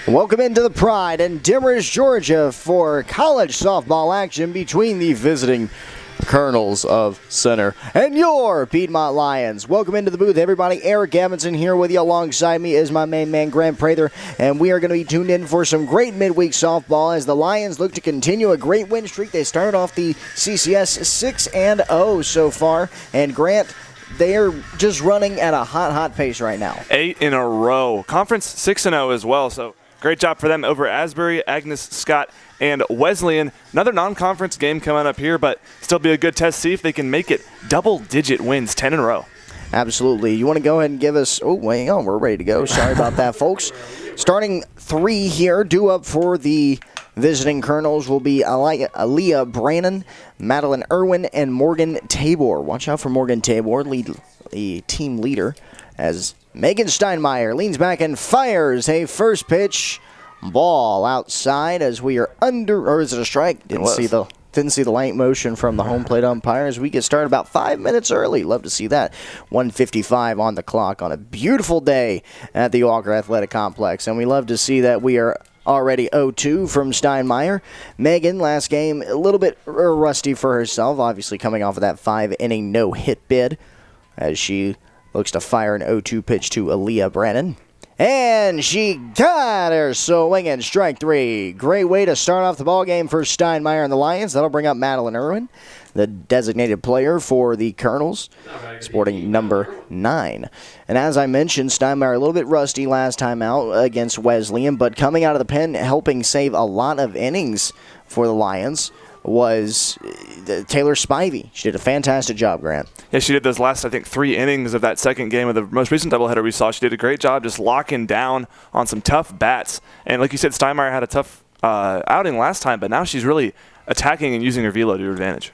Welcome into the Pride in Demers, Georgia for college softball action between the visiting Colonels of Center and your Piedmont Lions. Welcome into the booth, everybody. Eric Evanson here with you. Alongside me is my main man, Grant Prather, and we are going to be tuned in for some great midweek softball as the Lions look to continue a great win streak. They started off the CCS 6-0 so far, and Grant, they are just running at a hot pace right now. 8 in a row. Conference 6-0 as well, so great job for them over Asbury, Agnes, Scott, and Wesleyan. Another non-conference game coming up here, but still be a good test. See if they can make it double-digit wins, 10 in a row. Absolutely. You want to go ahead and give us – oh, wait, we're ready to go. Sorry about that, folks. Starting 3 here, due up for the visiting Colonels will be Aaliyah Brannon, Madeline Irwin, and Morgan Tabor. Watch out for Morgan Tabor, the team leader, as Megan Steinmeier leans back and fires a first pitch ball outside as we are under, or is it a strike? Didn't see the light motion from the home plate umpires. We get started about 5 minutes early. Love to see that. 1:55 on the clock on a beautiful day at the Walker Athletic Complex, and we love to see that we are already 0-2 from Steinmeier. Megan, last game, a little bit rusty for herself, obviously coming off of that 5-inning no-hit bid as she looks to fire an 0-2 pitch to Aaliyah Brannon. And she got her swinging strike 3. Great way to start off the ball game for Steinmeier and the Lions. That'll bring up Madeline Irwin, the designated player for the Colonels, sporting number 9. And as I mentioned, Steinmeier a little bit rusty last time out against Wesleyan, but coming out of the pen, helping save a lot of innings for the Lions was Taylor Spivey. She did a fantastic job, Grant. Yeah, she did those last, I think, 3 innings of that second game of the most recent doubleheader we saw. She did a great job just locking down on some tough bats. And like you said, Steinmeier had a tough outing last time, but now she's really attacking and using her velo to her advantage.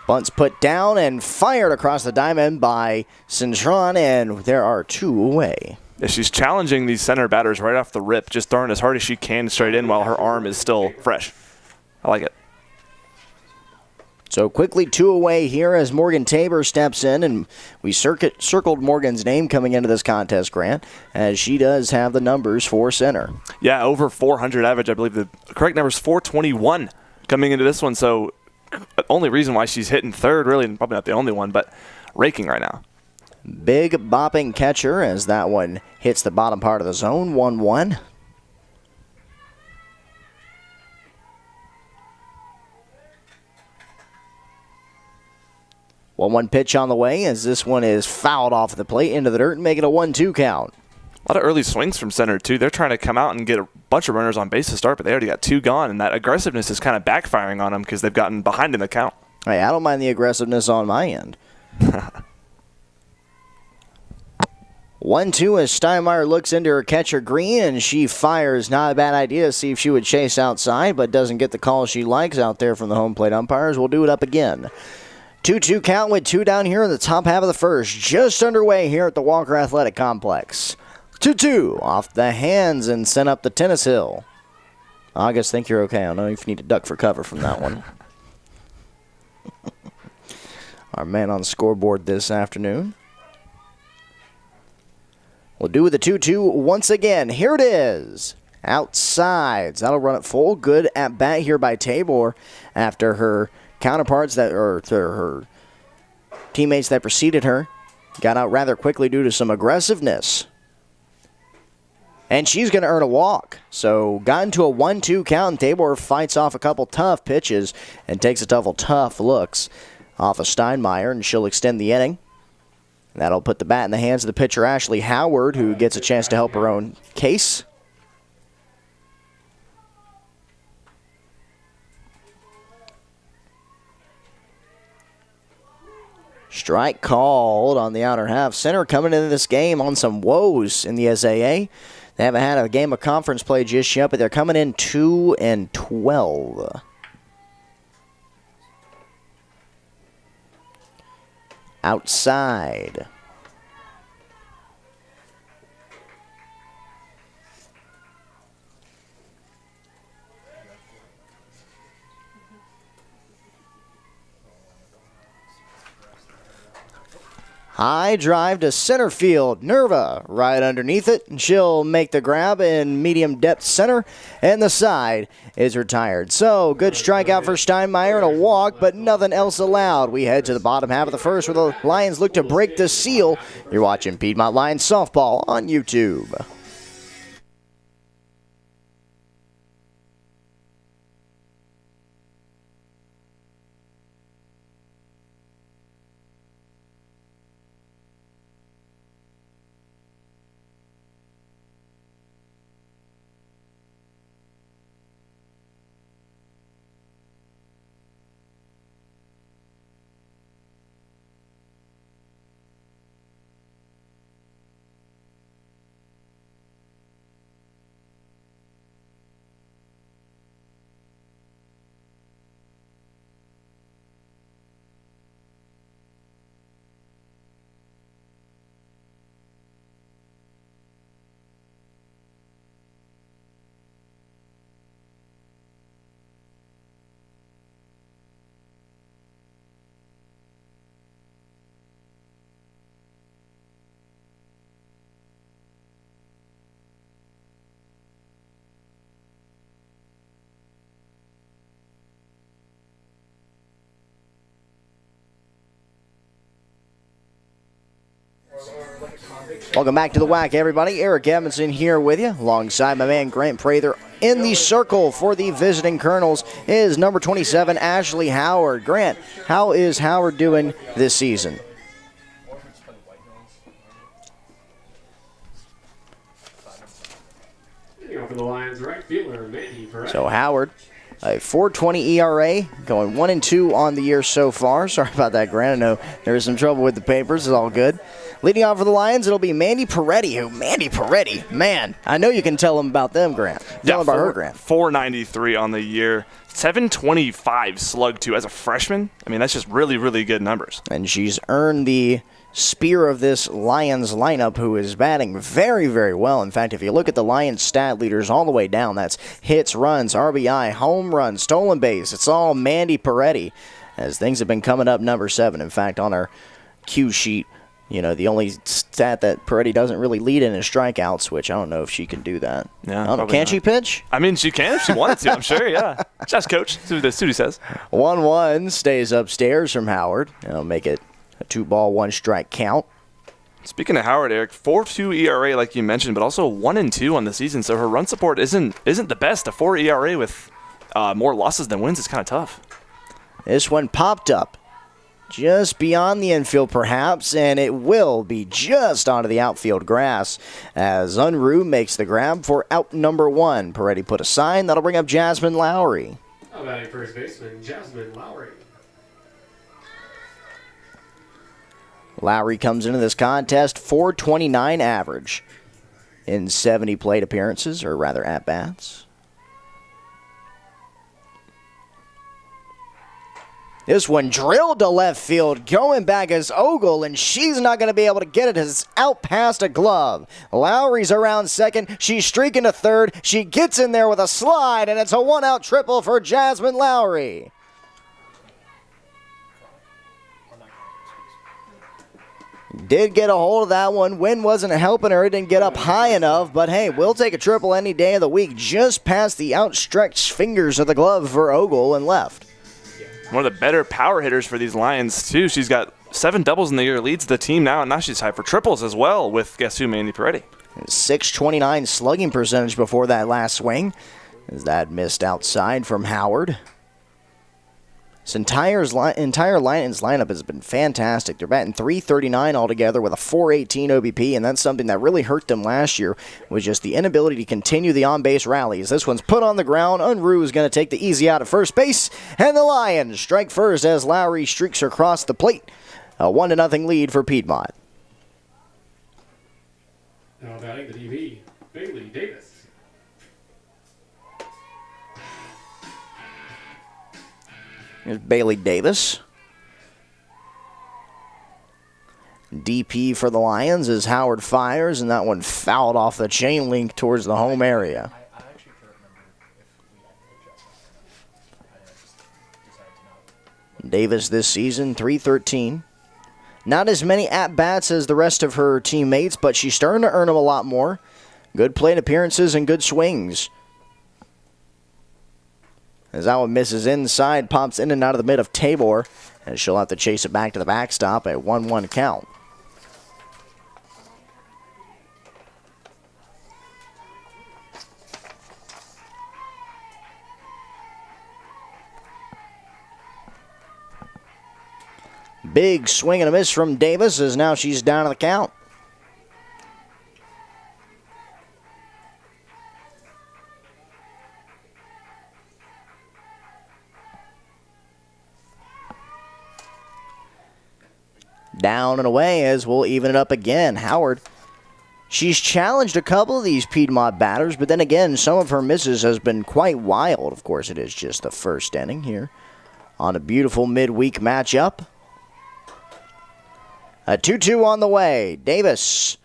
Bunts put down and fired across the diamond by Cintron, and there are 2 away. Yeah, she's challenging these center batters right off the rip, just throwing as hard as she can straight in while her arm is still fresh. I like it. So quickly 2 away here as Morgan Tabor steps in, and we circled Morgan's name coming into this contest, Grant, as she does have the numbers for center. Yeah, over 400 average. I believe the correct number is 421 coming into this one, so the only reason why she's hitting third, really, and probably not the only one, but raking right now. Big bopping catcher as that one hits the bottom part of the zone, 1-1. One pitch on the way as this one is fouled off the plate into the dirt and make it a 1-2 count. A lot of early swings from center, too. They're trying to come out and get a bunch of runners on base to start, but they already got 2 gone, and that aggressiveness is kind of backfiring on them because they've gotten behind in the count. Hey, I don't mind the aggressiveness on my end. 1-2 as Steinmeier looks into her catcher Green, and she fires. Not a bad idea to see if she would chase outside, but doesn't get the call she likes out there from the home plate umpires. We'll do it up again. 2-2 count with 2 down here in the top half of the first. Just underway here at the Walker Athletic Complex. 2-2 off the hands and sent up the tennis hill. August, think you're okay. I don't know if you need to duck for cover from that one. Our man on the scoreboard this afternoon. We'll do with the 2-2 once again. Here it is. Outsides. That'll run it full. Good at bat here by Tabor after her counterparts her teammates that preceded her got out rather quickly due to some aggressiveness. And she's going to earn a walk. So got into a 1-2 count, and Tabor fights off a couple tough pitches and takes a couple tough looks off of Steinmeier, and she'll extend the inning. That'll put the bat in the hands of the pitcher, Ashley Howard, who gets a chance to help her own case. Strike called on the outer half. Center coming into this game on some woes in the SAA. They haven't had a game of conference play just yet, but they're coming in 2-12. Outside. High drive to center field. Nerva right underneath it. She'll make the grab in medium depth center, and the side is retired. So, good strikeout for Steinmeier and a walk, but nothing else allowed. We head to the bottom half of the first where the Lions look to break the seal. You're watching Piedmont Lions softball on YouTube. Welcome back to the WAC, everybody. Eric Evanson here with you, alongside my man Grant Prather. In the circle for the visiting Colonels is number 27, Ashley Howard. Grant, how is Howard doing this season? For the Lions, right fielder, Mandy Perez. So Howard, a 4.20 ERA, going 1-2 on the year so far. Sorry about that, Grant. I know there was some trouble with the papers. It's all good. Leading off for the Lions, it'll be Mandy Peretti. Mandy Peretti, man, I know you can tell them about them, Grant. Tell them about her, Grant. 493 on the year, 725 slug to as a freshman. I mean, that's just really, really good numbers. And she's earned the spear of this Lions lineup, who is batting very, very well. In fact, if you look at the Lions stat leaders all the way down, that's hits, runs, RBI, home runs, stolen base. It's all Mandy Peretti, as things have been coming up number 7. In fact, on our cue sheet, you know, the only stat that Peretti doesn't really lead in is strikeouts, which I don't know if she can do that. Yeah, I don't know. Can she pitch? I mean, she can if she wanted to, I'm sure, yeah. Just coach, see what he says. 1-1 stays upstairs from Howard. It'll make it a 2-ball, 1-strike count. Speaking of Howard, Eric, 4.2 ERA like you mentioned, but also 1-2 on the season, so her run support isn't the best. A 4 ERA with more losses than wins is kind of tough. This one popped up just beyond the infield, perhaps, and it will be just onto the outfield grass as Unruh makes the grab for out number 1. Peretti put a sign that'll bring up Jasmine Lowry. How about first baseman Jasmine Lowry? Lowry comes into this contest, 4.29 average in 70 plate appearances, or rather at-bats. This one drilled to left field. Going back is Ogle, and she's not going to be able to get it as it's out past a glove. Lowry's around second. She's streaking to third. She gets in there with a slide, and it's a one-out triple for Jasmine Lowry. Did get a hold of that one. Wind wasn't helping her. It didn't get up high enough. But, hey, we'll take a triple any day of the week. Just past the outstretched fingers of the glove for Ogle and left. One of the better power hitters for these Lions, too. She's got 7 doubles in the year, leads the team now, and now she's tied for triples as well with, guess who, Mandy Peretti. 629 slugging percentage before that last swing, as that missed outside from Howard. This entire Lions lineup has been fantastic. They're batting .339 altogether with a .418 OBP, and that's something that really hurt them last year, was just the inability to continue the on-base rallies. This one's put on the ground. Unruh is going to take the easy out at first base, and the Lions strike first as Lowry streaks across the plate. A 1-0 lead for Piedmont. Now batting the DB, Bailey Davis. Here's Bailey Davis. DP for the Lions as Howard fires, and that one fouled off the chain link towards the home area. Davis this season, .313. Not as many at-bats as the rest of her teammates, but she's starting to earn them a lot more. Good plate appearances and good swings. As that one misses inside, pops in and out of the mid of Tabor, and she'll have to chase it back to the backstop at 1-1 count. Big swing and a miss from Davis as now she's down to the count. Down and away as we'll even it up again. Howard, she's challenged a couple of these Piedmont batters, but then again, some of her misses has been quite wild. Of course, it is just the first inning here on a beautiful midweek matchup. A 2-2 on the way. Davis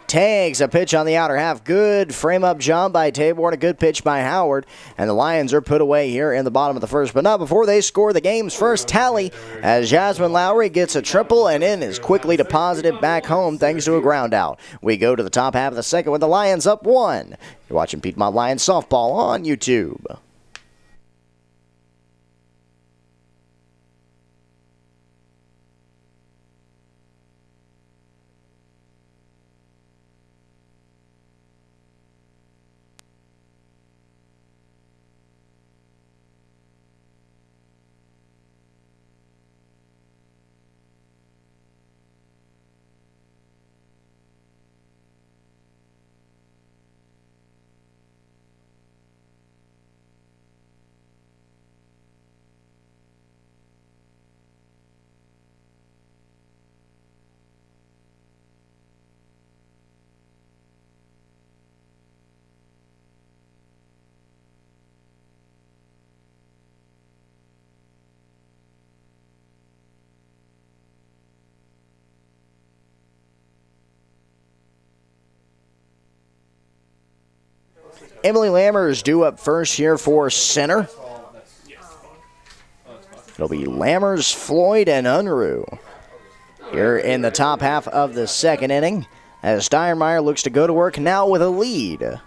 takes a pitch on the outer half. Good frame-up job by Tabor and a good pitch by Howard. And the Lions are put away here in the bottom of the first, but not before they score the game's first tally as Jasmine Lowry gets a triple and in is quickly deposited back home thanks to a ground out. We go to the top half of the second with the Lions up 1. You're watching Piedmont Lions softball on YouTube. Emily Lammers due up first here for center. It'll be Lammers, Floyd, and Unruh here in the top half of the second inning as Steinmeier looks to go to work now with a lead.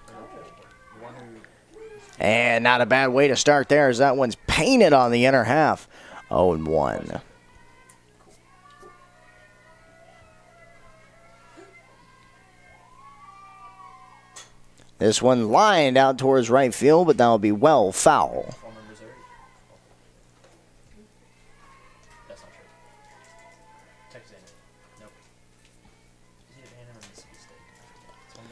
And not a bad way to start there as that one's painted on the inner half. 0-1. This one lined out towards right field, but that'll be well foul. That's not true. Texas A&M. Nope. Is it A&M or Mississippi State? It's one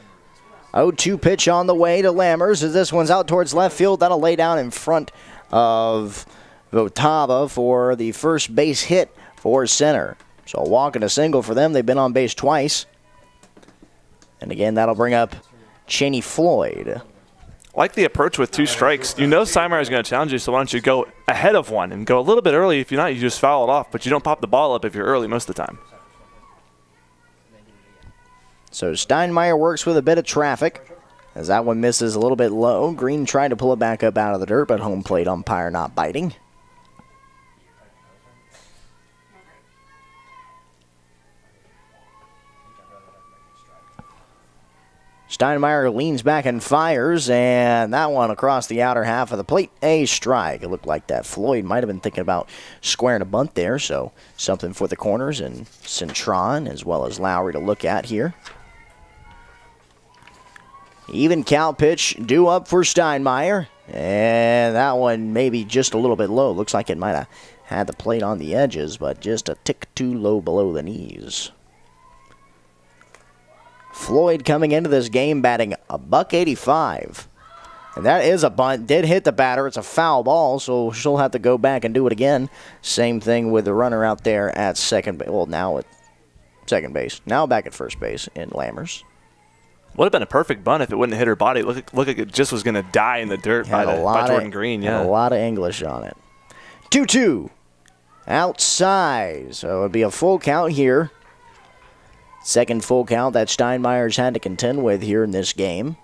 of them. 0-2 pitch on the way to Lammers as this one's out towards left field. That'll lay down in front of Votava for the first base hit for center. So a walk and a single for them. They've been on base twice. And again, that'll bring up Cheney Floyd. Like the approach with 2 strikes. You know Steinmeier is going to challenge you, so why don't you go ahead of one and go a little bit early. If you're not, you just foul it off, but you don't pop the ball up if you're early most of the time. So Steinmeier works with a bit of traffic as that one misses a little bit low. Green tried to pull it back up out of the dirt, but home plate umpire not biting. Steinmeier leans back and fires, and that one across the outer half of the plate, a strike. It looked like that Floyd might have been thinking about squaring a bunt there, so something for the corners and Cintron as well as Lowry to look at here. Even count pitch due up for Steinmeier, and that one maybe just a little bit low. Looks like it might have had the plate on the edges, but just a tick too low below the knees. Floyd coming into this game batting $185. And that is a bunt. Did hit the batter. It's a foul ball, so she'll have to go back and do it again. Same thing with the runner out there at second base. Well, now at second base. Now back at first base in Lammers. Would have been a perfect bunt if it wouldn't hit her body. Look like it just was going to die in the dirt by Jordan Green. Yeah, a lot of English on it. 2-2. Outside. So it would be a full count here. Second full count that Steinmeier's had to contend with here in this game.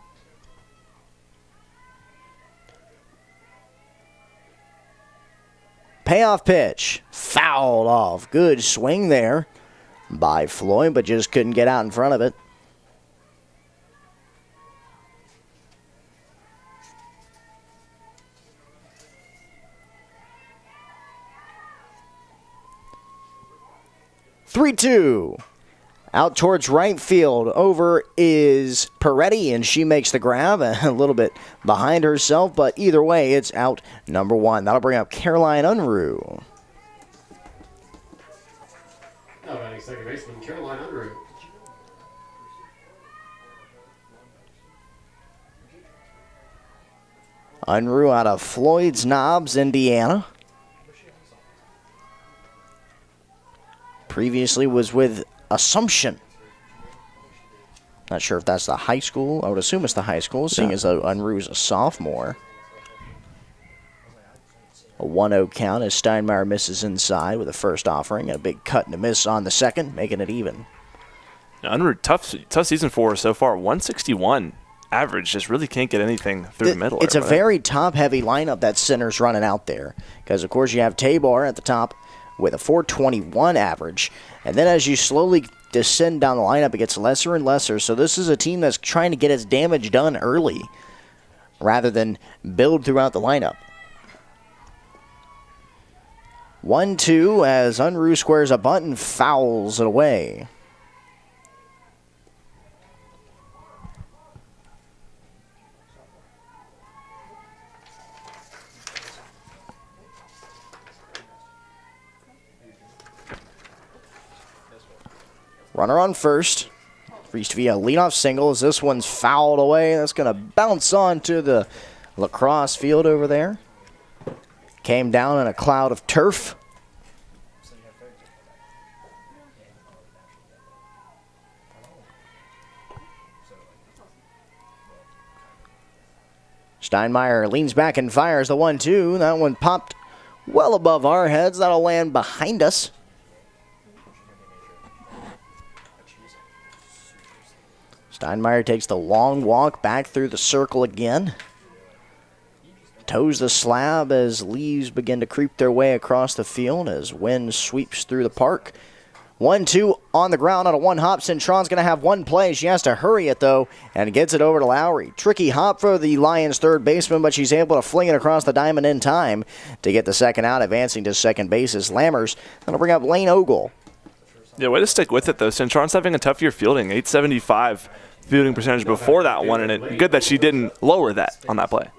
Payoff pitch. Fouled off. Good swing there by Floyd, but just couldn't get out in front of it. Three-two. Out towards right field. Over is Peretti, and she makes the grab a little bit behind herself, but either way, it's out number one. That'll bring up Caroline Unruh. Now batting second baseman Caroline Unruh. Unruh out of Floyd's Knobs, Indiana. Previously was with Assumption. Not sure if that's the high school. I would assume it's the high school, seeing as Unruh's a sophomore. A 1-0 count as Steinmeier misses inside with the first offering, and a big cut and a miss on the second, making it even. Unruh, tough season for her so far. 161 average, just really can't get anything through the middle. It's a very top-heavy lineup that center's running out there, because of course you have Tabor at the top with a 421 average, and then as you slowly descend down the lineup, it gets lesser and lesser. So this is a team that's trying to get its damage done early rather than build throughout the lineup. 1-2 as Unruh squares a bunt and fouls it away. Runner on first. Reached via leadoff single as this one's fouled away. That's going to bounce on to the lacrosse field over there. Came down in a cloud of turf. Steinmeier leans back and fires the 1-2. That one popped well above our heads. That'll land behind us. Steinmeier takes the long walk back through the circle again. Toes the slab as leaves begin to creep their way across the field as wind sweeps through the park. 1-2 on the ground on a one hop. Cintron's going to have one play. She has to hurry it, though, and gets it over to Lowry. Tricky hop for the Lions' third baseman, but she's able to fling it across the diamond in time to get the second out. Advancing to second base is Lammers. That'll bring up Lane Ogle. Yeah, way to stick with it, though. Cintron's having a tough year fielding. 875 fielding percentage before that one, and good that she didn't lower that on that play.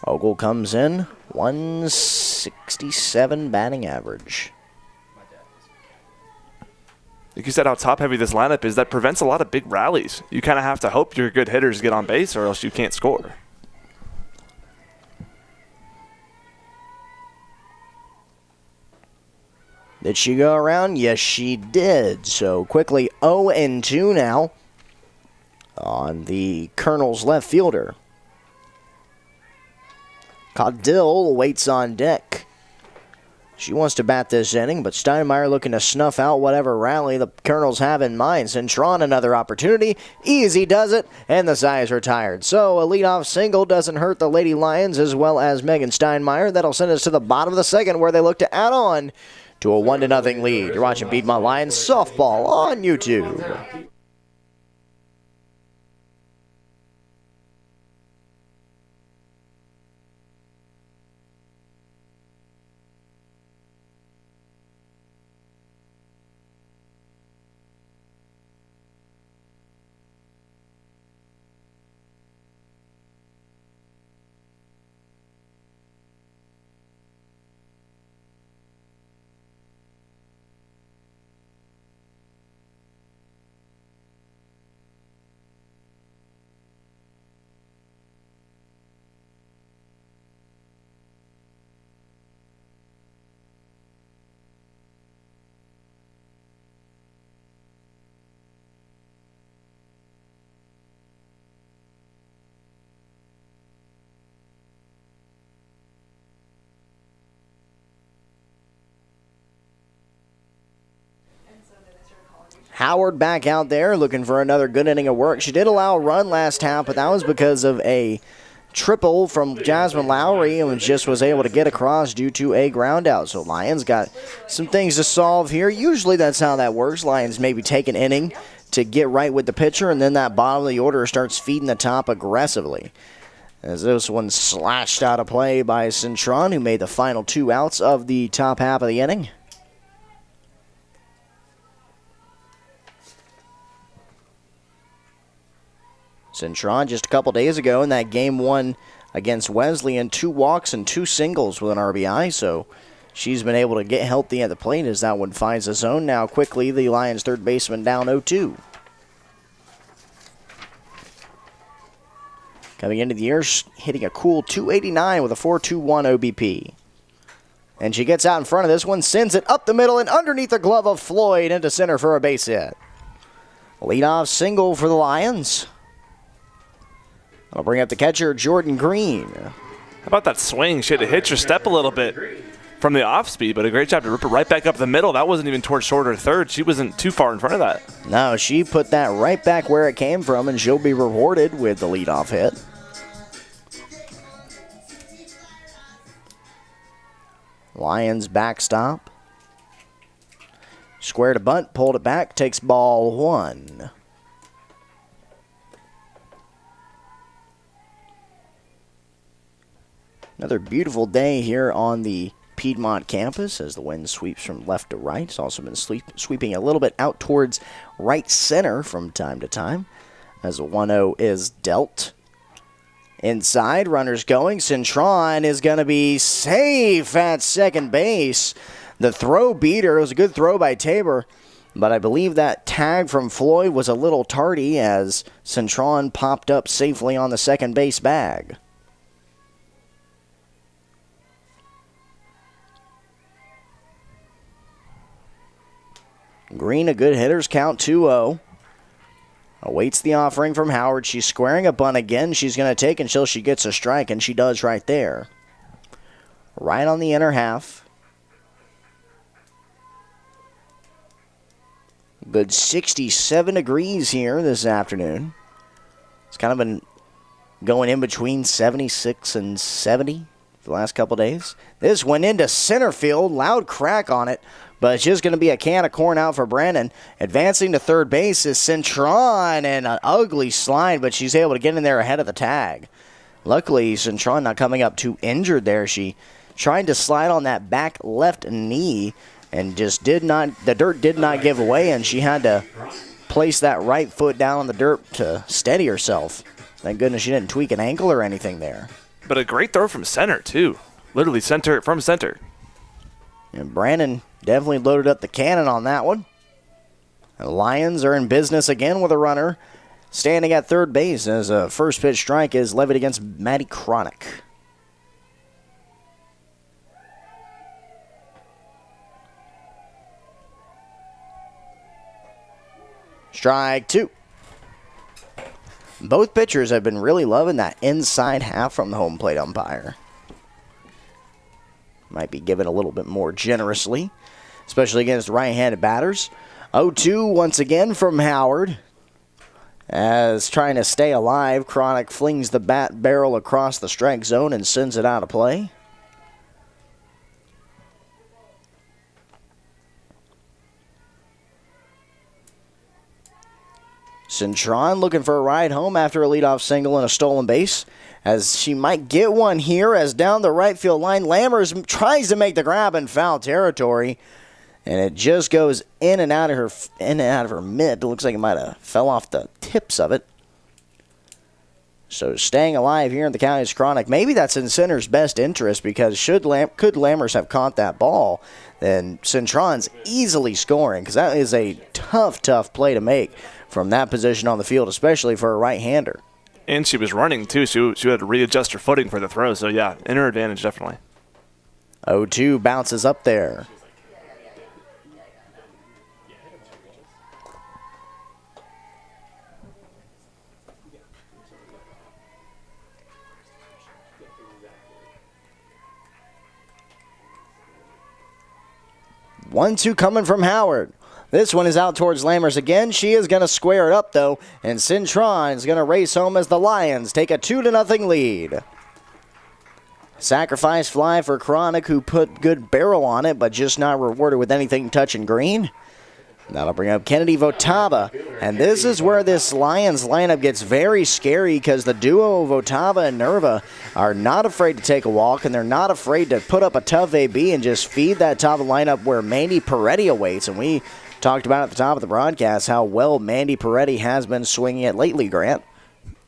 Ogle comes in, 167 batting average. Like you said, how top-heavy this lineup is, that prevents a lot of big rallies. You kind of have to hope your good hitters get on base or else you can't score. Did she go around? Yes, she did. So quickly 0-2 now on the Colonel's left fielder. Caudill waits on deck. She wants to bat this inning, but Steinmeier looking to snuff out whatever rally the Colonels have in mind. Cintron, another opportunity. Easy does it, and the side is retired. So a leadoff single doesn't hurt the Lady Lions as well as Megan Steinmeier. That'll send us to the bottom of the second where they look to add on to a 1-0 lead. You're watching Piedmont Lions softball on YouTube. Howard back out there looking for another good inning of work. She did allow a run last half, but that was because of a triple from Jasmine Lowry and just was able to get across due to a ground out. So Lions got some things to solve here. Usually that's how that works. Lions maybe take an inning to get right with the pitcher, and then that bottom of the order starts feeding the top aggressively. As this one slashed out of play by Cintron, who made the final 2 outs of the top half of the inning. Cintron just a couple days ago in that game 1 against Wesleyan, 2 walks and 2 singles with an RBI, so she's been able to get healthy at the plate as that one finds the zone. Now quickly, the Lions third baseman down 0-2. Coming into the year, hitting a cool .289 with a .421 OBP. And she gets out in front of this one, sends it up the middle and underneath the glove of Floyd into center for a base hit. Leadoff single for the Lions. I'll bring up the catcher, Jordan Green. How about that swing? She had to hitch her step a little bit from the off speed, but a great job to rip it right back up the middle. That wasn't even towards short or third. She wasn't too far in front of that. No, she put that right back where it came from, and she'll be rewarded with the leadoff hit. Lions backstop. Squared a bunt, pulled it back, takes ball 1. Another beautiful day here on the Piedmont campus as the wind sweeps from left to right. It's also been sweeping a little bit out towards right center from time to time as a 1-0 is dealt. Inside, runners going. Cintron is going to be safe at second base. The throw beater, it was a good throw by Tabor, but I believe that tag from Floyd was a little tardy as Cintron popped up safely on the second base bag. Green, a good hitter's count, 2-0. Awaits the offering from Howard. She's squaring a bunt again. She's going to take until she gets a strike, and she does right there. Right on the inner half. Good 67 degrees here this afternoon. It's kind of been going in between 76 and 70 for the last couple days. This went into center field. Loud crack on it. But it's just going to be a can of corn out for Brandon. Advancing to third base is Cintron, and an ugly slide, but she's able to get in there ahead of the tag. Luckily, Cintron not coming up too injured there. She tried to slide on that back left knee and just the dirt did not give away, and she had to place that right foot down on the dirt to steady herself. Thank goodness she didn't tweak an ankle or anything there. But a great throw from center, too. Literally from center. And Brandon definitely loaded up the cannon on that one. The Lions are in business again with a runner standing at third base as a first pitch strike is levied against Maddie Cronick. Strike 2. Both pitchers have been really loving that inside half from the home plate umpire. Might be given a little bit more generously, especially against right-handed batters. 0-2 once again from Howard. As trying to stay alive, Cronick flings the bat barrel across the strike zone and sends it out of play. Cintron looking for a ride home after a leadoff single and a stolen base, as she might get one here as down the right field line, Lammers tries to make the grab in foul territory, and it just goes in and out of her mitt. It looks like it might have fell off the tips of it. So staying alive here in the county's Cronick. Maybe that's in center's best interest, because could Lammers have caught that ball, then Cintron's easily scoring, because that is a tough play to make from that position on the field, especially for a right-hander. And she was running, too. She had to readjust her footing for the throw. So, yeah, in her advantage, definitely. 0-2 bounces up there. One-two coming from Howard. This one is out towards Lammers again. She is going to square it up, though, and Cintron is going to race home as the Lions take a 2-0 lead. Sacrifice fly for Chronic, who put good barrel on it, but just not rewarded with anything touching green. That'll bring up Kennedy Votava, and this is where this Lions lineup gets very scary because the duo Votava and Nerva are not afraid to take a walk, and they're not afraid to put up a tough AB and just feed that top of the lineup where Mandy Peretti awaits. And we talked about at the top of the broadcast how well Mandy Peretti has been swinging it lately, Grant.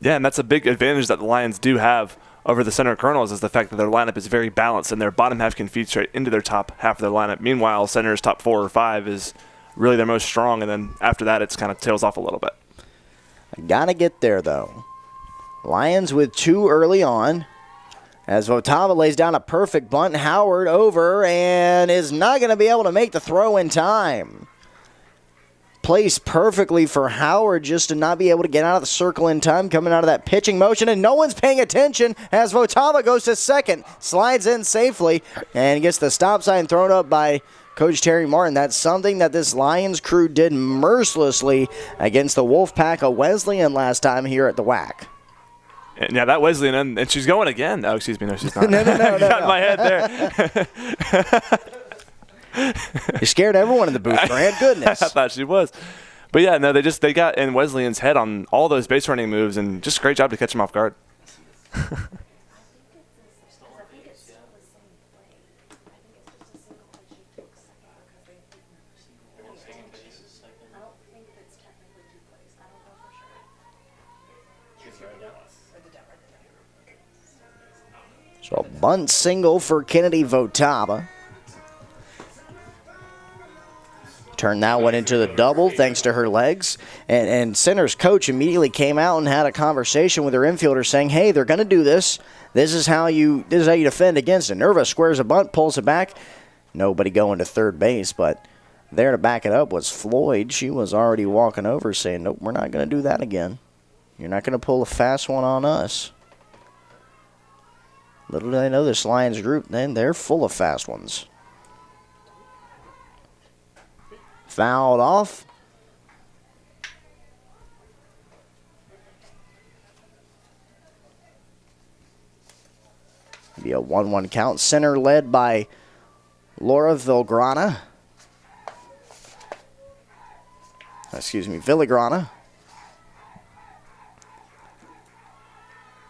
Yeah, and that's a big advantage that the Lions do have over the center Colonels is the fact that their lineup is very balanced and their bottom half can feed straight into their top half of their lineup. Meanwhile, center's top 4 or 5 is really their most strong, and then after that, it's kind of tails off a little bit. Gotta get there, though. Lions with 2 early on. As Votava lays down a perfect bunt, Howard over and is not going to be able to make the throw in time. Placed perfectly for Howard just to not be able to get out of the circle in time, coming out of that pitching motion, and no one's paying attention as Votava goes to second, slides in safely, and gets the stop sign thrown up by Coach Terry Martin. That's something that this Lions crew did mercilessly against the Wolfpack of Wesleyan last time here at the WAC. And yeah, that Wesleyan, and she's going again. Oh, excuse me, no, she's not. No. Got in my head there. You scared everyone in the booth, Grant. Goodness. I thought she was. But yeah, no, they got in Wesleyan's head on all those base running moves, and just a great job to catch him off guard. So a bunt single for Kennedy Votava. Turned that one into the double thanks to her legs. And center's coach immediately came out and had a conversation with her infielder saying, hey, they're going to do this. This is how you defend against it. Nerva squares a bunt, pulls it back. Nobody going to third base, but there to back it up was Floyd. She was already walking over saying, nope, we're not going to do that again. You're not going to pull a fast one on us. Little do they know this Lions group, then they're full of fast ones. Fouled off. Be a 1-1 count. Center led by Laura Villagrana.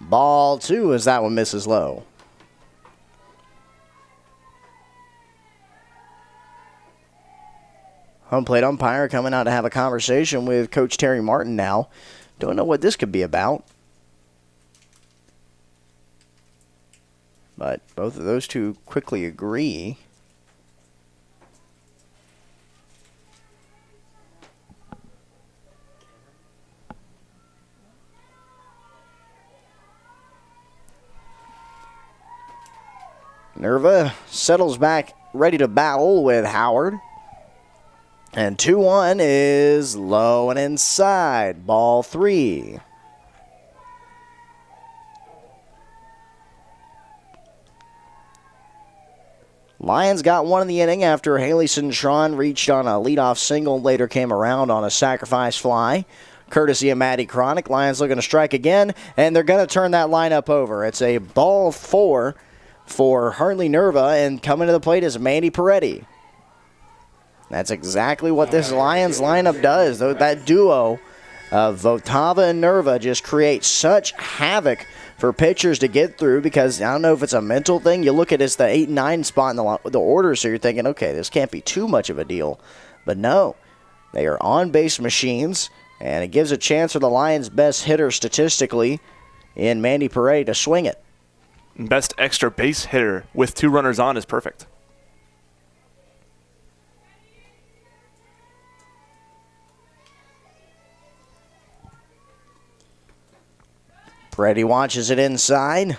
Ball 2 as that one misses low. Home plate umpire coming out to have a conversation with Coach Terry Martin now. Don't know what this could be about. But both of those two quickly agree. Nerva settles back, ready to battle with Howard. And 2-1 is low and inside. Ball 3. Lions got one in the inning after Haley Cintron reached on a leadoff single, later came around on a sacrifice fly. Courtesy of Maddie Chronic. Lions looking to strike again, and they're going to turn that lineup over. It's a ball 4 for Hartley Nerva, and coming to the plate is Mandy Peretti. That's exactly what this Lions lineup does. That duo of Votava and Nerva just creates such havoc for pitchers to get through because I don't know if it's a mental thing. You look at it's the 8 and 9 spot in the order, so you're thinking, okay, this can't be too much of a deal. But no, they are on-base machines, and it gives a chance for the Lions' best hitter statistically in Mandy Peretti to swing it. Best extra base hitter with 2 runners on is perfect. Peretti watches it inside.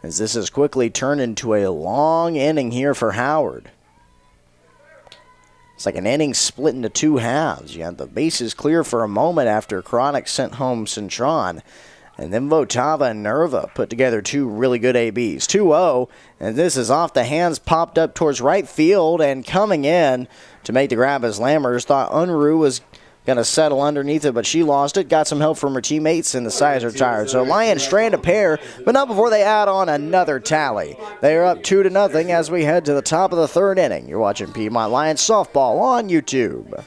As this has quickly turned into a long inning here for Howard. It's like an inning split into 2 halves. You had the bases clear for a moment after Chronic sent home Cintron. And then Votava and Nerva put together two really good ABs. 2-0, and this is off the hands, popped up towards right field, and coming in to make the grab as Lammers thought Unruh was going to settle underneath it, but she lost it. Got some help from her teammates, and the sides are tired. So Lions strand a pair, but not before they add on another tally. They are up 2-0 as we head to the top of the third inning. You're watching Piedmont Lions softball on YouTube.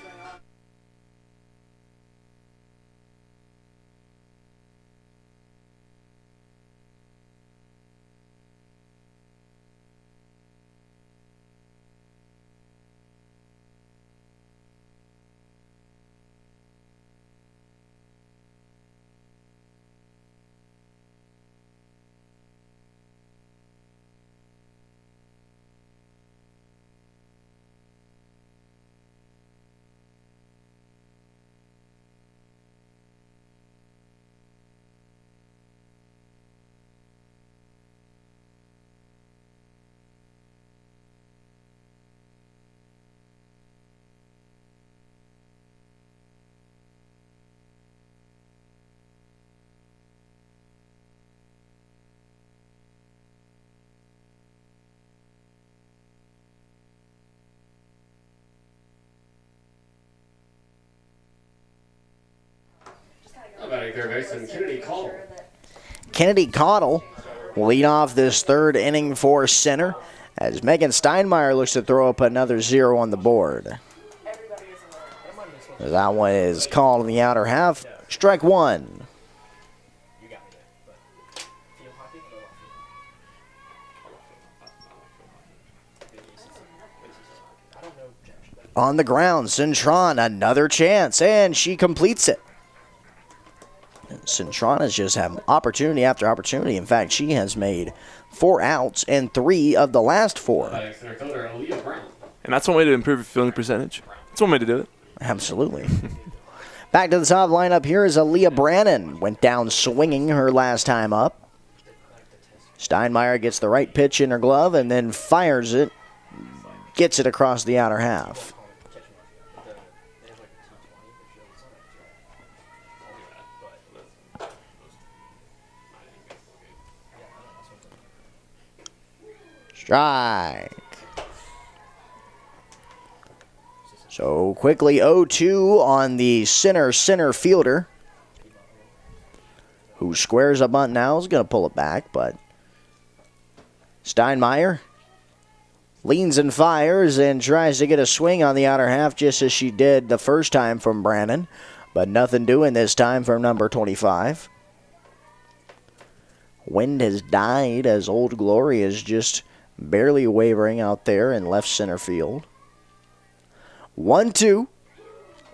Batting third baseman Kennedy Caldwell. Kennedy Caudill will lead off this third inning for center as Megan Steinmeier looks to throw up another 0 on the board. That one is called in the outer half. Strike one. On the ground, Cintron, another chance, and she completes it. Cintron has just had opportunity after opportunity. In fact, she has made 4 outs and 3 of the last 4. And that's one way to improve your fielding percentage. That's one way to do it. Absolutely. Back to the top lineup here is Aaliyah Brannon. Went down swinging her last time up. Steinmeier gets the right pitch in her glove and then fires it. Gets it across the outer half. Strike. So quickly 0-2 on the center fielder, who squares a bunt now, is going to pull it back, but Steinmeier leans and fires and tries to get a swing on the outer half just as she did the first time from Brannon, but nothing doing this time from number 25. Wind has died as Old Glory is just barely wavering out there in left center field. 1-2.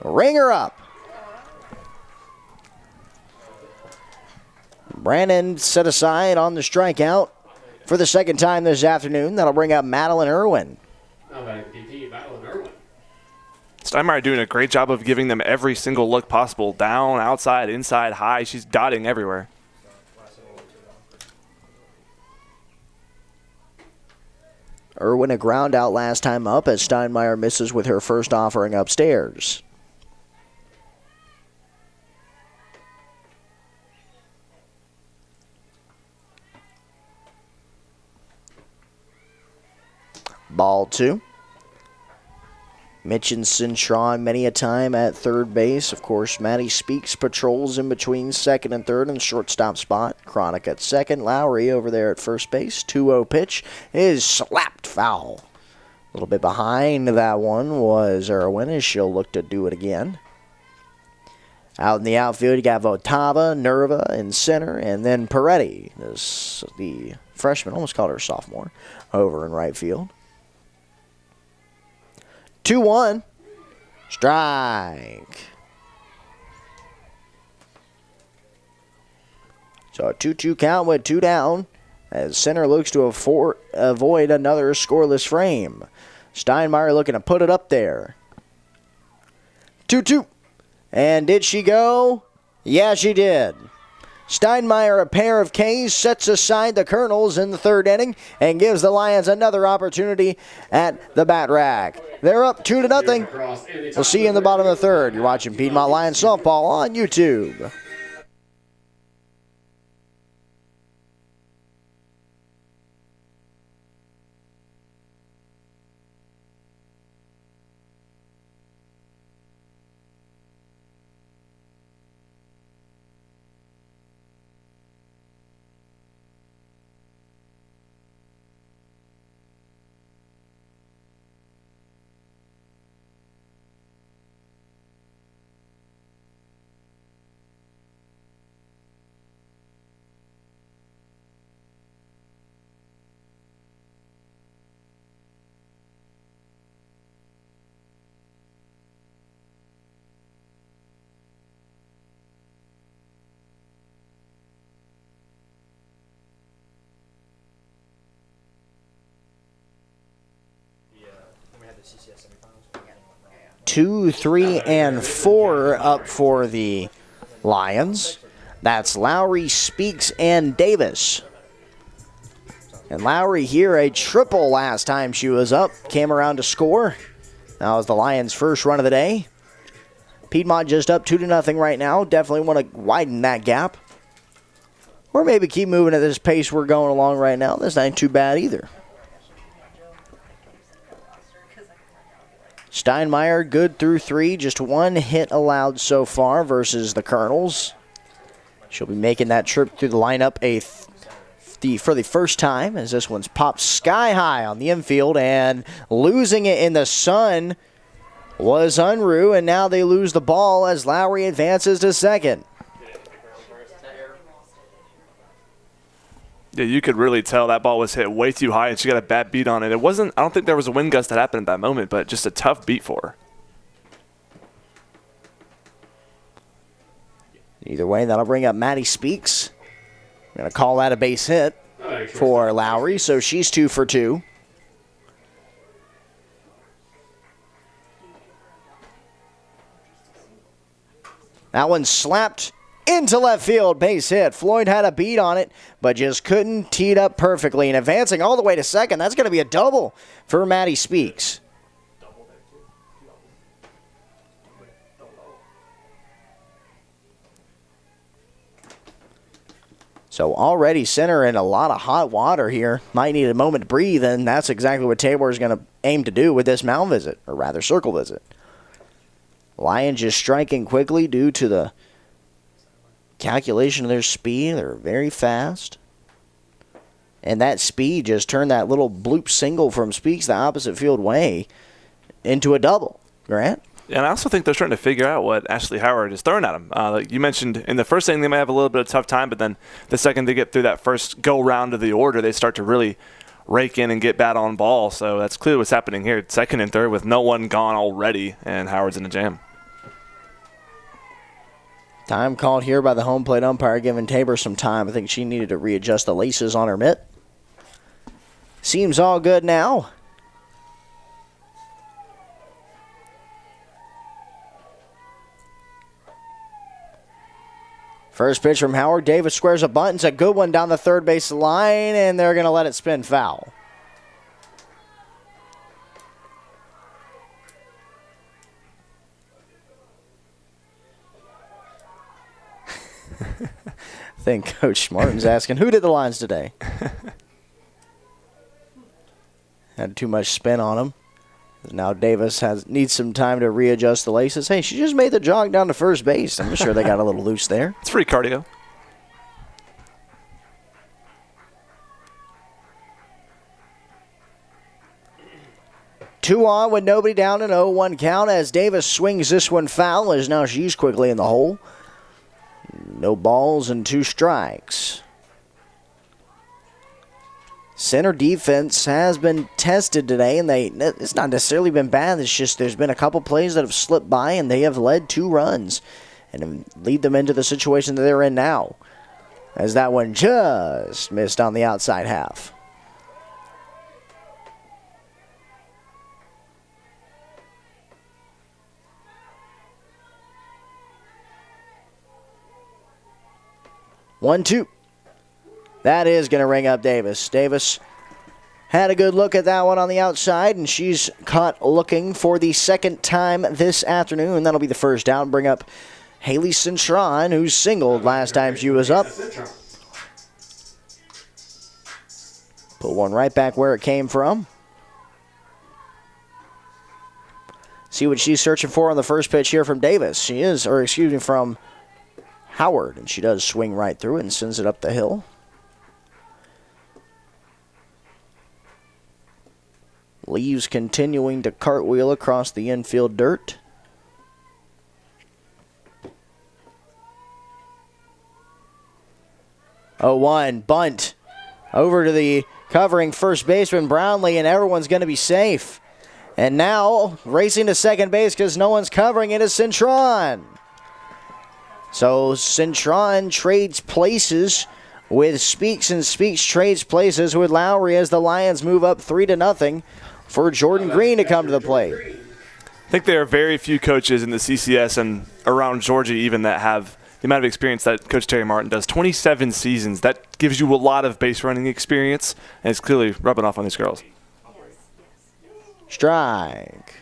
Ringer up. Brannon set aside on the strikeout for the second time this afternoon. That'll bring up Madeline Irwin. Steinmeier doing a great job of giving them every single look possible. Down, outside, inside, high. She's dotting everywhere. Irwin a ground out last time up as Steinmeier misses with her first offering upstairs. Ball 2. Mitch and Cintron many a time at third base. Of course, Maddie Speaks patrols in between second and third in the shortstop spot. Chronic at second. Lowry over there at first base. 2-0 pitch is slapped foul. A little bit behind that one was Irwin as she'll look to do it again. Out in the outfield, you got Votava, Nerva in center, and then Peretti, the freshman, almost called her a sophomore, over in right field. 2-1. Strike. So a 2-2 count with 2 down as center looks to avoid another scoreless frame. Steinmeier looking to put it up there. 2-2. And did she go? Yeah, she did. Steinmeier, a pair of Ks, sets aside the Colonels in the third inning and gives the Lions another opportunity at the bat rack. They're up 2-0. We'll see you in the bottom of the third. You're watching Piedmont Lions softball on YouTube. Batting third baseman Kennedy Caldwell. Back to the top lineup here is Aaliyah Brannon. Went down swinging her last time up. Steinmeier gets the right pitch in her glove and then fires it. Gets it across the outer half. Irwin a ground out last time up as Steinmeier misses with her first offering upstairs. Steinmeier leans and fires and tries to get a swing on the outer half just as she did the first time from Brannon, but nothing doing this time from number 25. One-two. Ringer up. CCS semifinals. 2, 3, and 4 up for the Lions. That's Lowry, Speaks, and Davis. And Lowry here, a triple last time she was up. Came around to score. That was the Lions' first run of the day. Piedmont just up 2-0 right now. Definitely want to widen that gap. Or maybe keep moving at this pace we're going along right now. This ain't too bad either. Steinmeier good through 3. Just 1 hit allowed so far versus the Colonels. She'll be making that trip through the lineup for the first time, as this one's popped sky high on the infield, and losing it in the sun was Unruh, and now they lose the ball as Lowry advances to second. Yeah, you could really tell that ball was hit way too high, and she got a bad beat on it. It wasn't, I don't think there was a wind gust that happened at that moment, but just a tough beat for her. Either way, that'll bring up Maddie Speaks. I'm going to call that a base hit for Lowry, so she's 2 for 2. That one slapped into left field, base hit. Floyd had a beat on it, but just couldn't tee it up perfectly. And advancing all the way to second, that's going to be a double for Maddie Speaks. So already center in a lot of hot water here. Might need a moment to breathe, and that's exactly what Tabor is going to aim to do with this mound visit, or rather circle visit. Lions just striking quickly due to the calculation of their speed. They're very fast. And that speed just turned that little bloop single from Speaks the opposite field way into a double. Grant? And I also think they're starting to figure out what Ashley Howard is throwing at them. Like you mentioned, in the first inning they might have a little bit of tough time, but then the second they get through that first go-round of the order, they start to really rake in and get bat on ball. So that's clearly what's happening here. Second and third with no one gone already, and Howard's in a jam. Time called here by the home plate umpire, giving Tabor some time. I think she needed to readjust the laces on her mitt. Seems all good now. First pitch from Howard. Davis squares a bunt. It's a good one down the third base line, and they're going to let it spin foul. I think Coach Martin's asking, who did the lines today? Had too much spin on him. Now Davis needs some time to readjust the laces. Hey, she just made the jog down to first base. I'm sure they got a little loose there. It's free cardio. Two on with nobody down, an 0-1 count as Davis swings this one foul, as now she's quickly in the hole. No balls and 2 strikes. Center defense has been tested today, and it's not necessarily been bad. It's just there's been a couple plays that have slipped by, and they have led 2 runs and lead them into the situation that they're in now, as that one just missed on the outside half. One, two. That is going to ring up Davis. Davis had a good look at that one on the outside, and she's caught looking for the second time this afternoon. That'll be the first down. Bring up Haley Cintron, who singled last time she was up. Put one right back where it came from. See what she's searching for on the first pitch here from Davis. From Howard, and she does swing right through it and sends it up the hill. Leaves continuing to cartwheel across the infield dirt. Oh, 1 bunt over to the covering first baseman Brownlee, and everyone's going to be safe. And now racing to second base because no one's covering it is Cintron. So Cintron trades places with Speaks, and Speaks trades places with Lowry as the Lions move up 3-0. for Jordan Green to come to the plate. I think there are very few coaches in the CCS and around Georgia even that have the amount of experience that Coach Terry Martin does. 27 seasons. That gives you a lot of base running experience, and it's clearly rubbing off on these girls. Strike.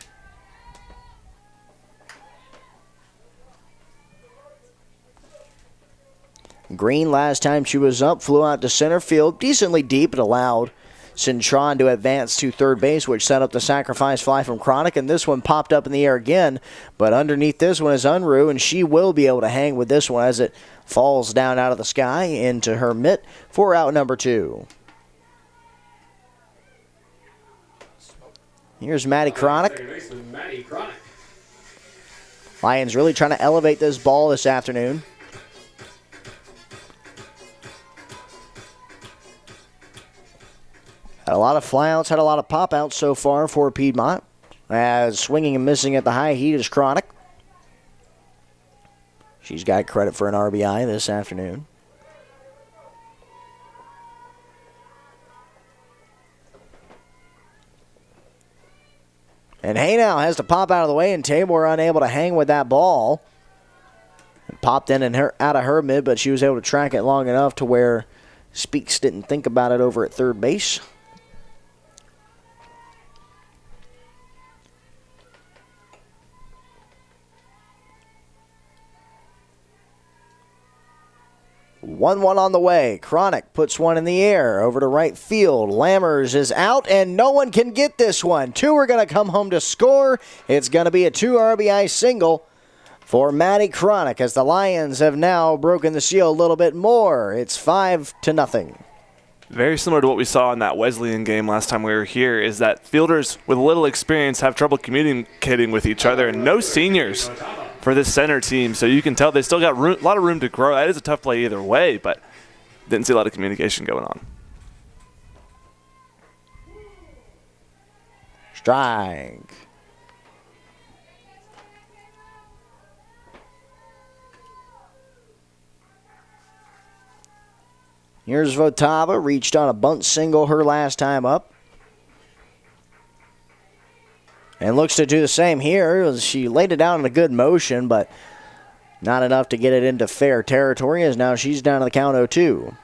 Green, last time she was up, flew out to center field, decently deep, but allowed Cintron to advance to third base, which set up the sacrifice fly from Chronic, and this one popped up in the air again, but underneath this one is Unruh, and she will be able to hang with this one as it falls down out of the sky into her mitt for out number 2. Here's Maddie Chronic. Lions really trying to elevate this ball this afternoon. Had a lot of flyouts, had a lot of pop-outs so far for Piedmont. As swinging and missing at the high heat is Chronic. She's got credit for an RBI this afternoon. And Haynow has to pop out of the way, and Tabor unable to hang with that ball. It popped in and out of her mid, but she was able to track it long enough to where Speaks didn't think about it over at third base. One on the way. Chronic puts one in the air over to right field. Lammers is out, and no one can get this one. 2 are going to come home to score. It's going to be a 2 RBI single for Maddie Chronic as the Lions have now broken the seal a little bit more. It's 5-0. Very similar to what we saw in that Wesleyan game last time we were here, is that fielders with little experience have trouble communicating with each other, and no seniors for this center team. So you can tell they still got a lot of room to grow. That is a tough play either way, but didn't see a lot of communication going on. Strike. Here's Votava, reached on a bunt single her last time up. And looks to do the same here. She laid it down in a good motion, but not enough to get it into fair territory, as now she's down to the count 0-2.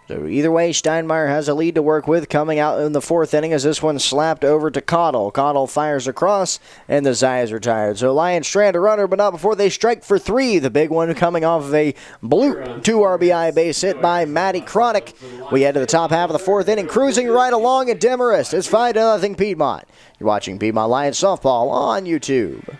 So either way, Steinmeier has a lead to work with coming out in the 4th inning as this one slapped over to Cottle. Cottle fires across, and the Zayas retired. So Lions strand a runner, but not before they strike for 3. The big one coming off of a blue 2 RBI base hit by Maddie Chronic. We head to the top half of the 4th inning, cruising right along at Demarest. It's 5-0 Piedmont. You're watching Piedmont Lions Softball on YouTube.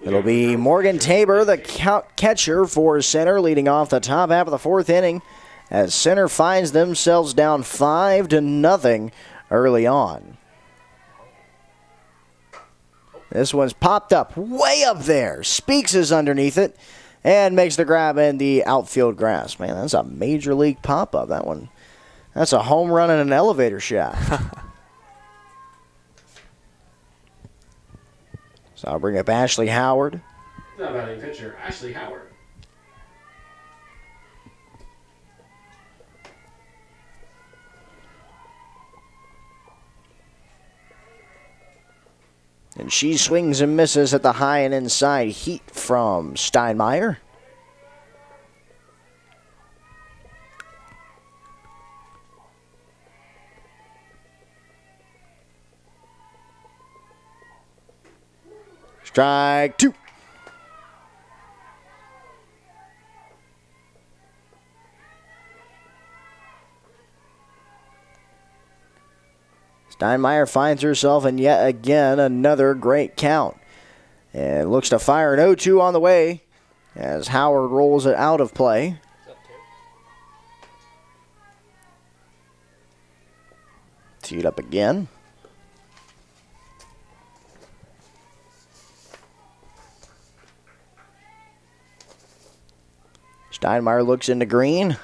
It'll be Morgan Tabor, the catcher for center, leading off the top half of the 4th inning as center finds themselves down 5-0 early on. This one's popped up way up there. Speaks is underneath it and makes the grab in the outfield grass. Man, that's a major league pop-up. That one, that's a home run and an elevator shaft. So I'll bring up Ashley Howard. Now batting pitcher, Ashley Howard. And she swings and misses at the high and inside heat from Steinmeier. Strike 2. Steinmeier finds herself in yet again another great count. And looks to fire an 0-2 on the way as Howard rolls it out of play. Teed up again. Steinmeier looks into green.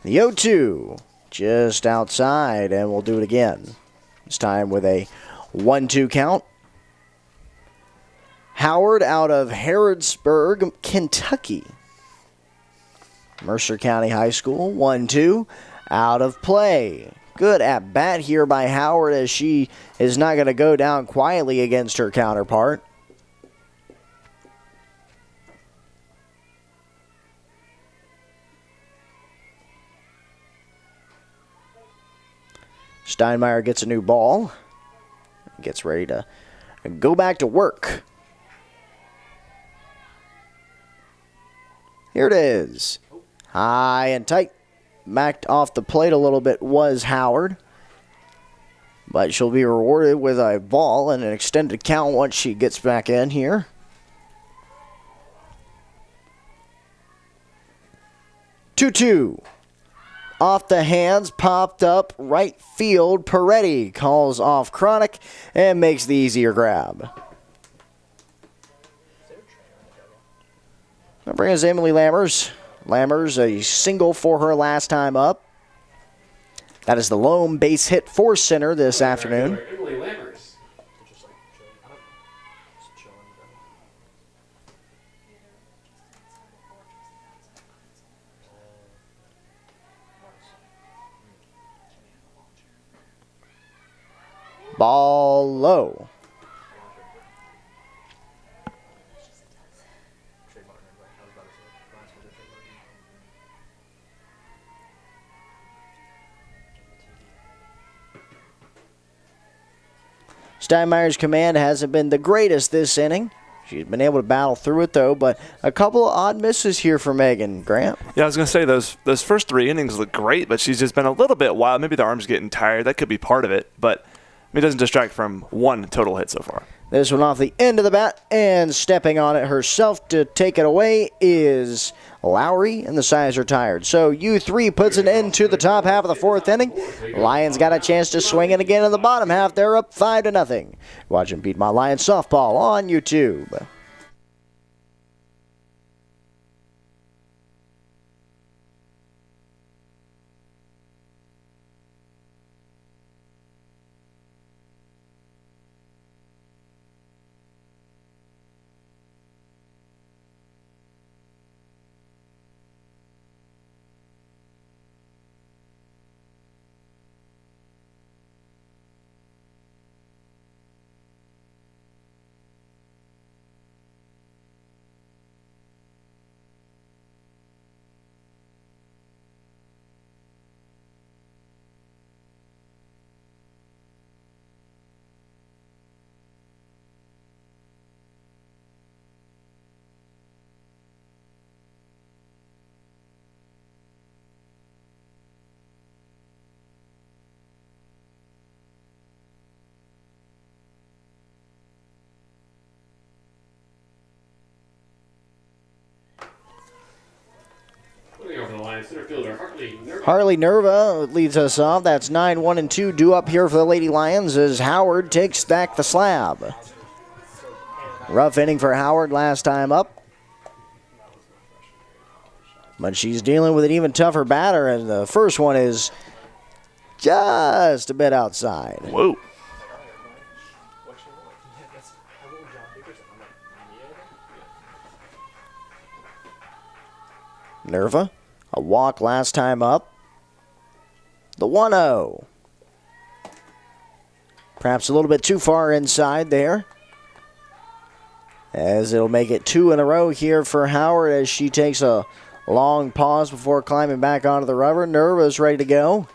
The 0-2 just outside, and we'll do it again. This time with a 1-2 count. Howard out of Harrodsburg, Kentucky. Mercer County High School, 1-2, out of play. Good at bat here by Howard as she is not going to go down quietly against her counterpart. Steinmeier gets a new ball. Gets ready to go back to work. Here it is. High and tight. Backed off the plate a little bit was Howard. But she'll be rewarded with a ball and an extended count once she gets back in here. 2-2. Off the hands, popped up, right field. Peretti calls off Chronic and makes the easier grab. That brings Emily Lammers. Lammers, a single for her last time up. That is the lone base hit for center this afternoon. Emily Lammers. Ball low. Steinmeier's command hasn't been the greatest this inning. She's been able to battle through it, though, but a couple of odd misses here for Megan. Grant? Yeah, I was going to say those first 3 innings look great, but she's just been a little bit wild. Maybe the arm's getting tired. That could be part of it, but it doesn't distract from 1 total hit so far. This one off the end of the bat, and stepping on it herself to take it away is Lowry, and the Sides are tired. So U3 puts an end to the top half of the 4th inning. Lions got a chance to swing it again in the bottom half. They're up 5-0. Watching Piedmont Lions softball on YouTube. Over the line, center fielder Hartley Nerva. Harley Nerva leads us off. That's 9-1-2 due up here for the Lady Lions as Howard takes back the slab. Rough inning for Howard last time up. But she's dealing with an even tougher batter, and the first one is just a bit outside. Whoa. Nerva, a walk last time up. The 1-0. Perhaps a little bit too far inside there. As it'll make it 2 in a row here for Howard as she takes a long pause before climbing back onto the rubber. Nerva's ready to go.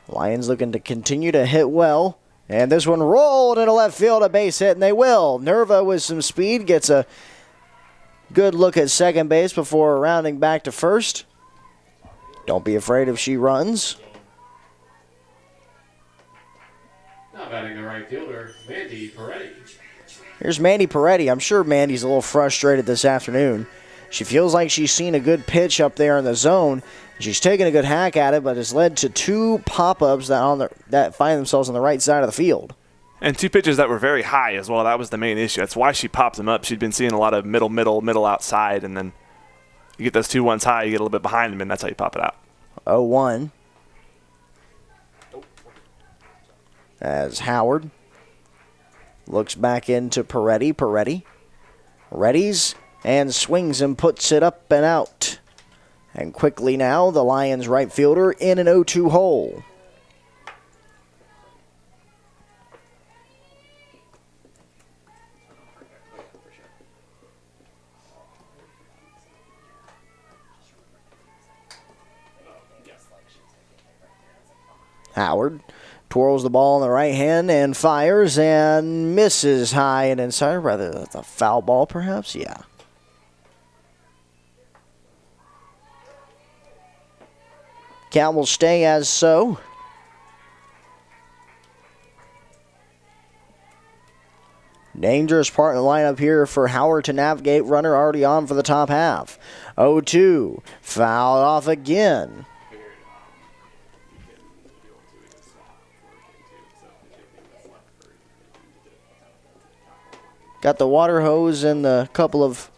Lions looking to continue to hit well. And this one rolled into left field, a base hit, and they will. Nerva with some speed gets a good look at second base before rounding back to first. Don't be afraid if she runs. Now batting the right fielder, Mandy Peretti. Here's Mandy Peretti. I'm sure Mandy's a little frustrated this afternoon. She feels like she's seen a good pitch up there in the zone. She's taken a good hack at it, but it's led to 2 pop-ups that find themselves on the right side of the field. And 2 pitches that were very high as well. That was the main issue. That's why she popped them up. She'd been seeing a lot of middle outside, and then you get those 2 ones high, you get a little bit behind them, and that's how you pop it out. 0-1. As Howard looks back into Peretti. Peretti readies and swings and puts it up and out. And quickly now, the Lions right fielder in an 0-2 hole. Howard twirls the ball in the right hand and fires and misses high and inside. Rather, that's a foul ball, perhaps? Yeah. Count will stay as so. Dangerous part in the lineup here for Howard to navigate. Runner already on for the top half. 0-2. Fouled off again. Got the water hose and the couple of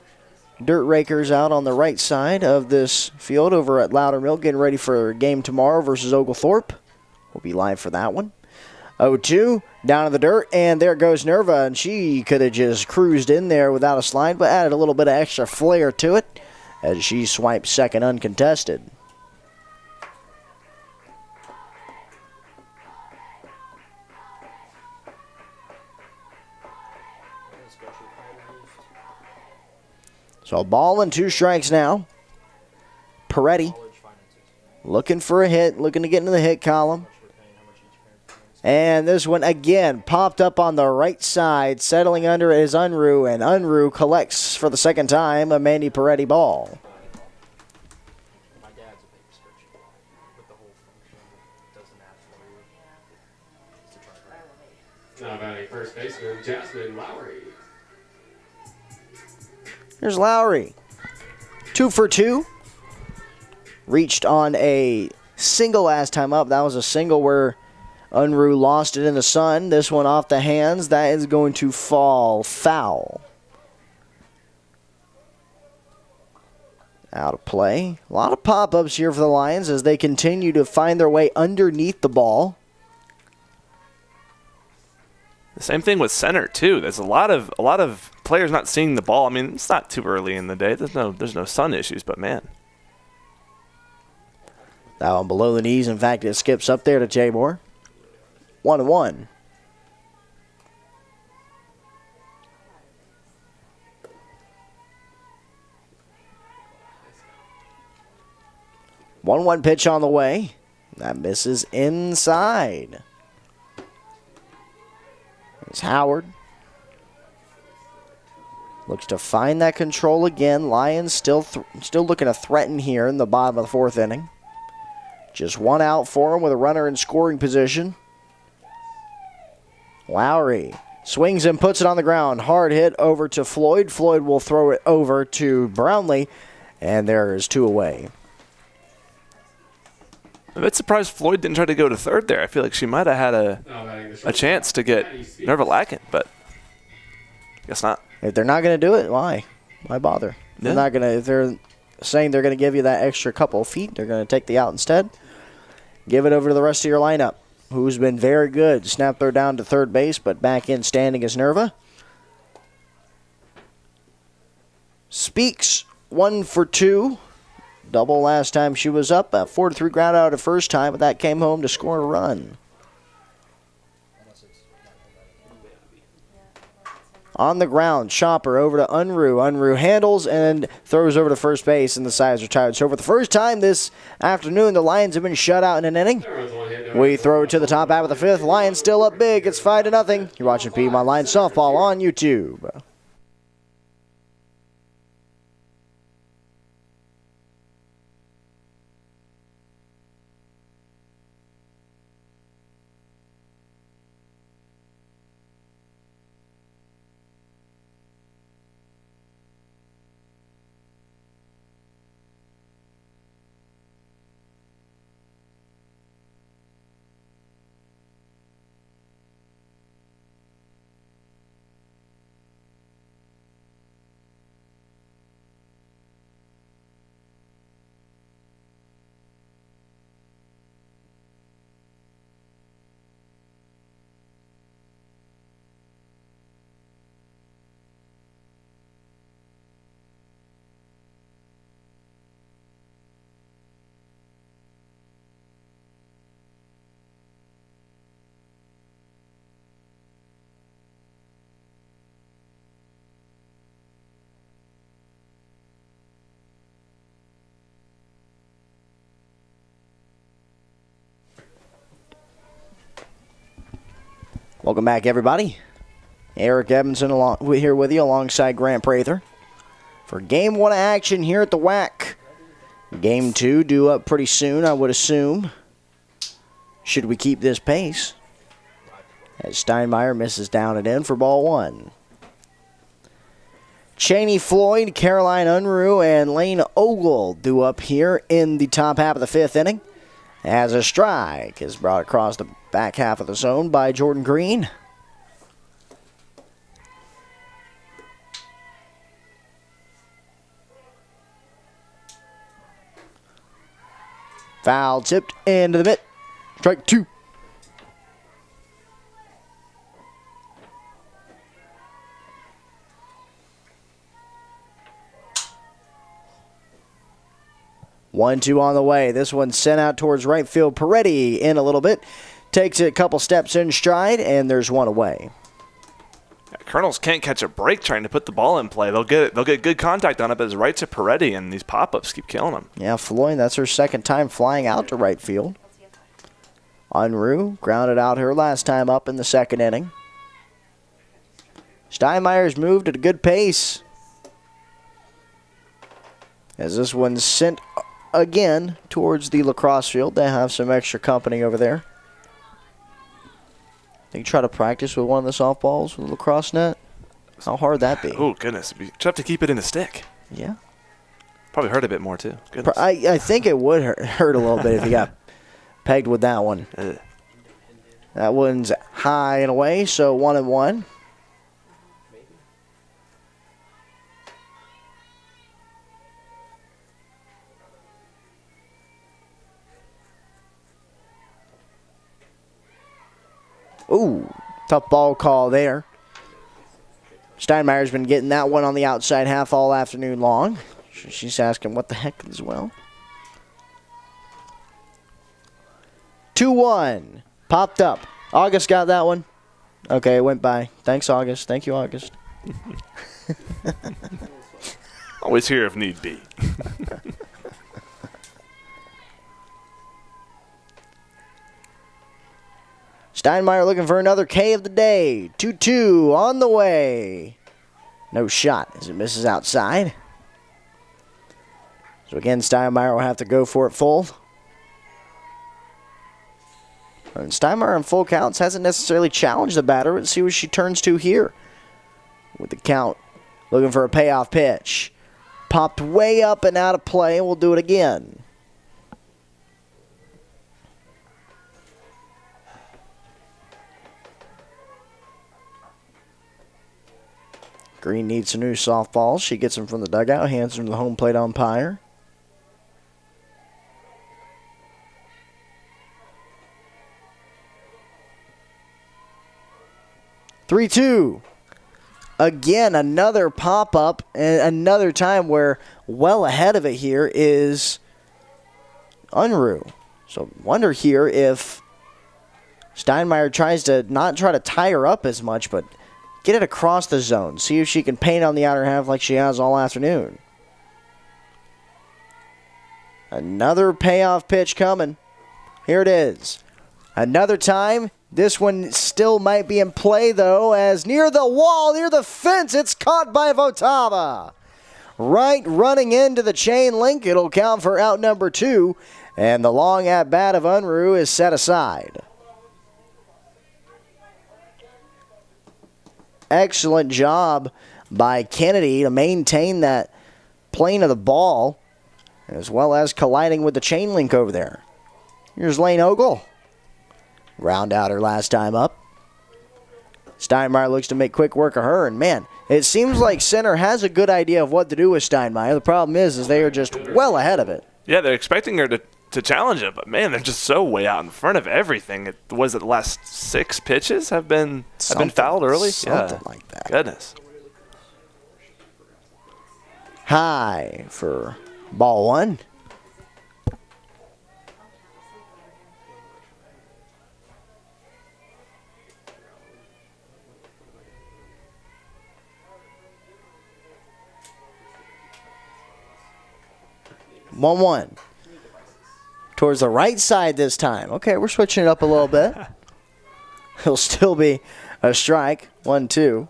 dirt rakers out on the right side of this field over at Loudermill, getting ready for a game tomorrow versus Oglethorpe. We'll be live for that one. 0-2, down in the dirt, and there goes Nerva, and she could have just cruised in there without a slide, but added a little bit of extra flair to it as she swipes second uncontested. So a ball and 2 strikes now. Peretti looking for a hit, looking to get into the hit column. And this one again popped up on the right side. Settling under it is Unruh, and Unruh collects for the second time a Mandy Peretti ball. My dad's a big prescription with the whole function doesn't have for you. Now batting first baseman, Jasmine Lowry. Here's Lowry. 2 for 2. Reached on a single last time up. That was a single where Unruh lost it in the sun. This one off the hands. That is going to fall foul. Out of play. A lot of pop-ups here for the Lions as they continue to find their way underneath the ball. The same thing with center too. There's a lot of players not seeing the ball. I mean, it's not too early in the day. There's no sun issues, but man. That one below the knees. In fact, it skips up there to Tabor. 1-1. One pitch on the way. That misses inside. It's Howard. Looks to find that control again. Lions still looking to threaten here in the bottom of the 4th inning. Just 1 out for him with a runner in scoring position. Lowry swings and puts it on the ground. Hard hit over to Floyd. Floyd will throw it over to Brownlee, and there is 2 away. I'm a bit surprised Floyd didn't try to go to third there. I feel like she might have had a chance to get Nerva lacking, but guess not. If they're not going to do it, why? Why bother? They're not going to. If they're saying they're going to give you that extra couple of feet, they're going to take the out instead. Give it over to the rest of your lineup, who's been very good. Snap throw down to third base, but back in standing is Nerva. Speaks 1 for 2. Double last time she was up. 4-3 ground out the first time, but that came home to score a run. On the ground, Chopper over to Unruh. Unruh handles and throws over to first base, and the sides are tied. So for the first time this afternoon, the Lions have been shut out in an inning. We throw to the top half of the fifth. Lions still up big. It's 5-0. You're watching Piedmont Lions Softball on YouTube. Welcome back, everybody. Eric Evanson here with you alongside Grant Prather for Game 1 action here at the WAC. Game 2 due up pretty soon, I would assume. Should we keep this pace? As Steinmeier misses down and in for ball 1. Cheney Floyd, Caroline Unruh, and Lane Ogle due up here in the top half of the fifth inning. As a strike is brought across the back half of the zone by Jordan Green. Foul tipped into the mitt. Strike 2. One, two on the way. This one sent out towards right field. Peretti in a little bit. Takes it a couple steps in stride, and there's one away. Yeah, Colonels can't catch a break trying to put the ball in play. They'll get good contact on it, but it's right to Peretti, and these pop-ups keep killing them. Yeah, Floyd, that's her second time flying out to right field. Unruh grounded out her last time up in the second inning. Steinmeier's moved at a good pace. As this one's sent again towards the lacrosse field. They have some extra company over there. They can try to practice with one of the softballs with a lacrosse net. How hard that be? Oh, goodness. You have to keep it in the stick. Yeah. Probably hurt a bit more, too. Goodness. I think it would hurt a little bit if you got pegged with that one. That one's high and away, so 1-1. Ooh, tough ball call there. Steinmeier's been getting that one on the outside half all afternoon long. She's asking what the heck as well. 2-1. Popped up. August got that one. Okay, it went by. Thanks, August. Thank you, August. Always here if need be. Steinmeier looking for another K of the day. 2-2 on the way. No shot as it misses outside. So again, Steinmeier will have to go for it full. And Steinmeier on full counts hasn't necessarily challenged the batter. Let's see what she turns to here. With the count, looking for a payoff pitch. Popped way up and out of play. We'll do it again. Green needs some new softballs. She gets them from the dugout, hands them to the home plate umpire. Three-two. Again, another pop-up, and another time where well ahead of it here is Unruh. So wonder here if Steinmeier tries to not try to tie her up as much, but get it across the zone. See if she can paint on the outer half like she has all afternoon. Another payoff pitch coming. Here it is. Another time. This one still might be in play, though, as near the wall, near the fence, it's caught by Votava. Right running into the chain link. It'll count for out number 2, and the long at-bat of Unruh is set aside. Excellent job by Kennedy to maintain that plane of the ball, as well as colliding with the chain link over there. Here's Lane Ogle. Round out her last time up. Steinmeier looks to make quick work of her, and man, it seems like center has a good idea of what to do with Steinmeier. The problem is they are just well ahead of it. Yeah, they're expecting her to challenge it, but man, they're just so way out in front of everything. Was it the last 6 pitches have been fouled early? Something like that. Goodness. High for ball 1. One. Towards the right side this time. Okay, we're switching it up a little bit. It'll still be a strike. 1-2.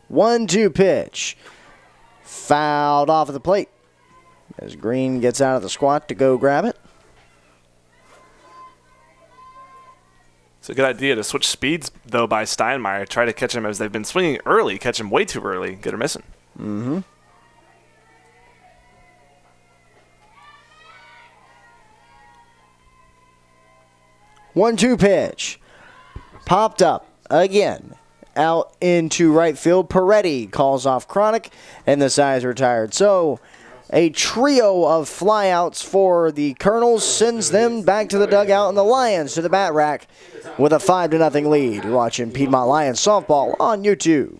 One-two pitch. Fouled off of the plate. As Green gets out of the squat to go grab it. It's a good idea to switch speeds, though, by Steinmeier. Try to catch him as they've been swinging early. Catch him way too early. Get her missing. Mm-hmm. One-two pitch. Popped up again. Out into right field. Peretti calls off Chronic, and the side's retired. So a trio of flyouts for the Colonels sends them back to the dugout, and the Lions to the bat rack with a 5-0 lead. You're watching Piedmont Lions softball on YouTube.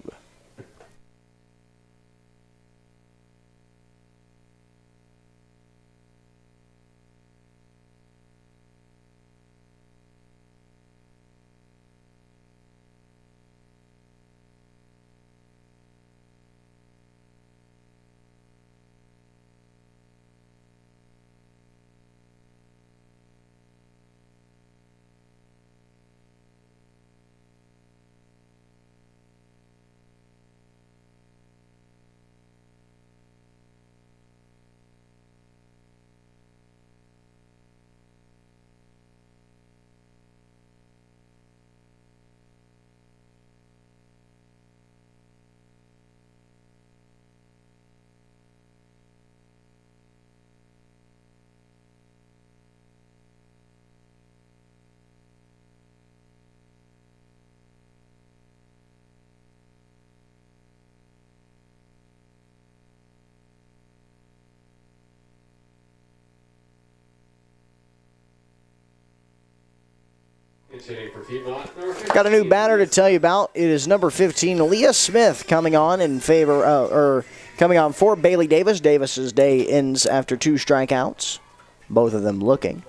Got a new batter to tell you about. It is number 15, Leah Smith, coming on in favor, coming on for Bailey Davis. Davis's day ends after 2 strikeouts, both of them looking.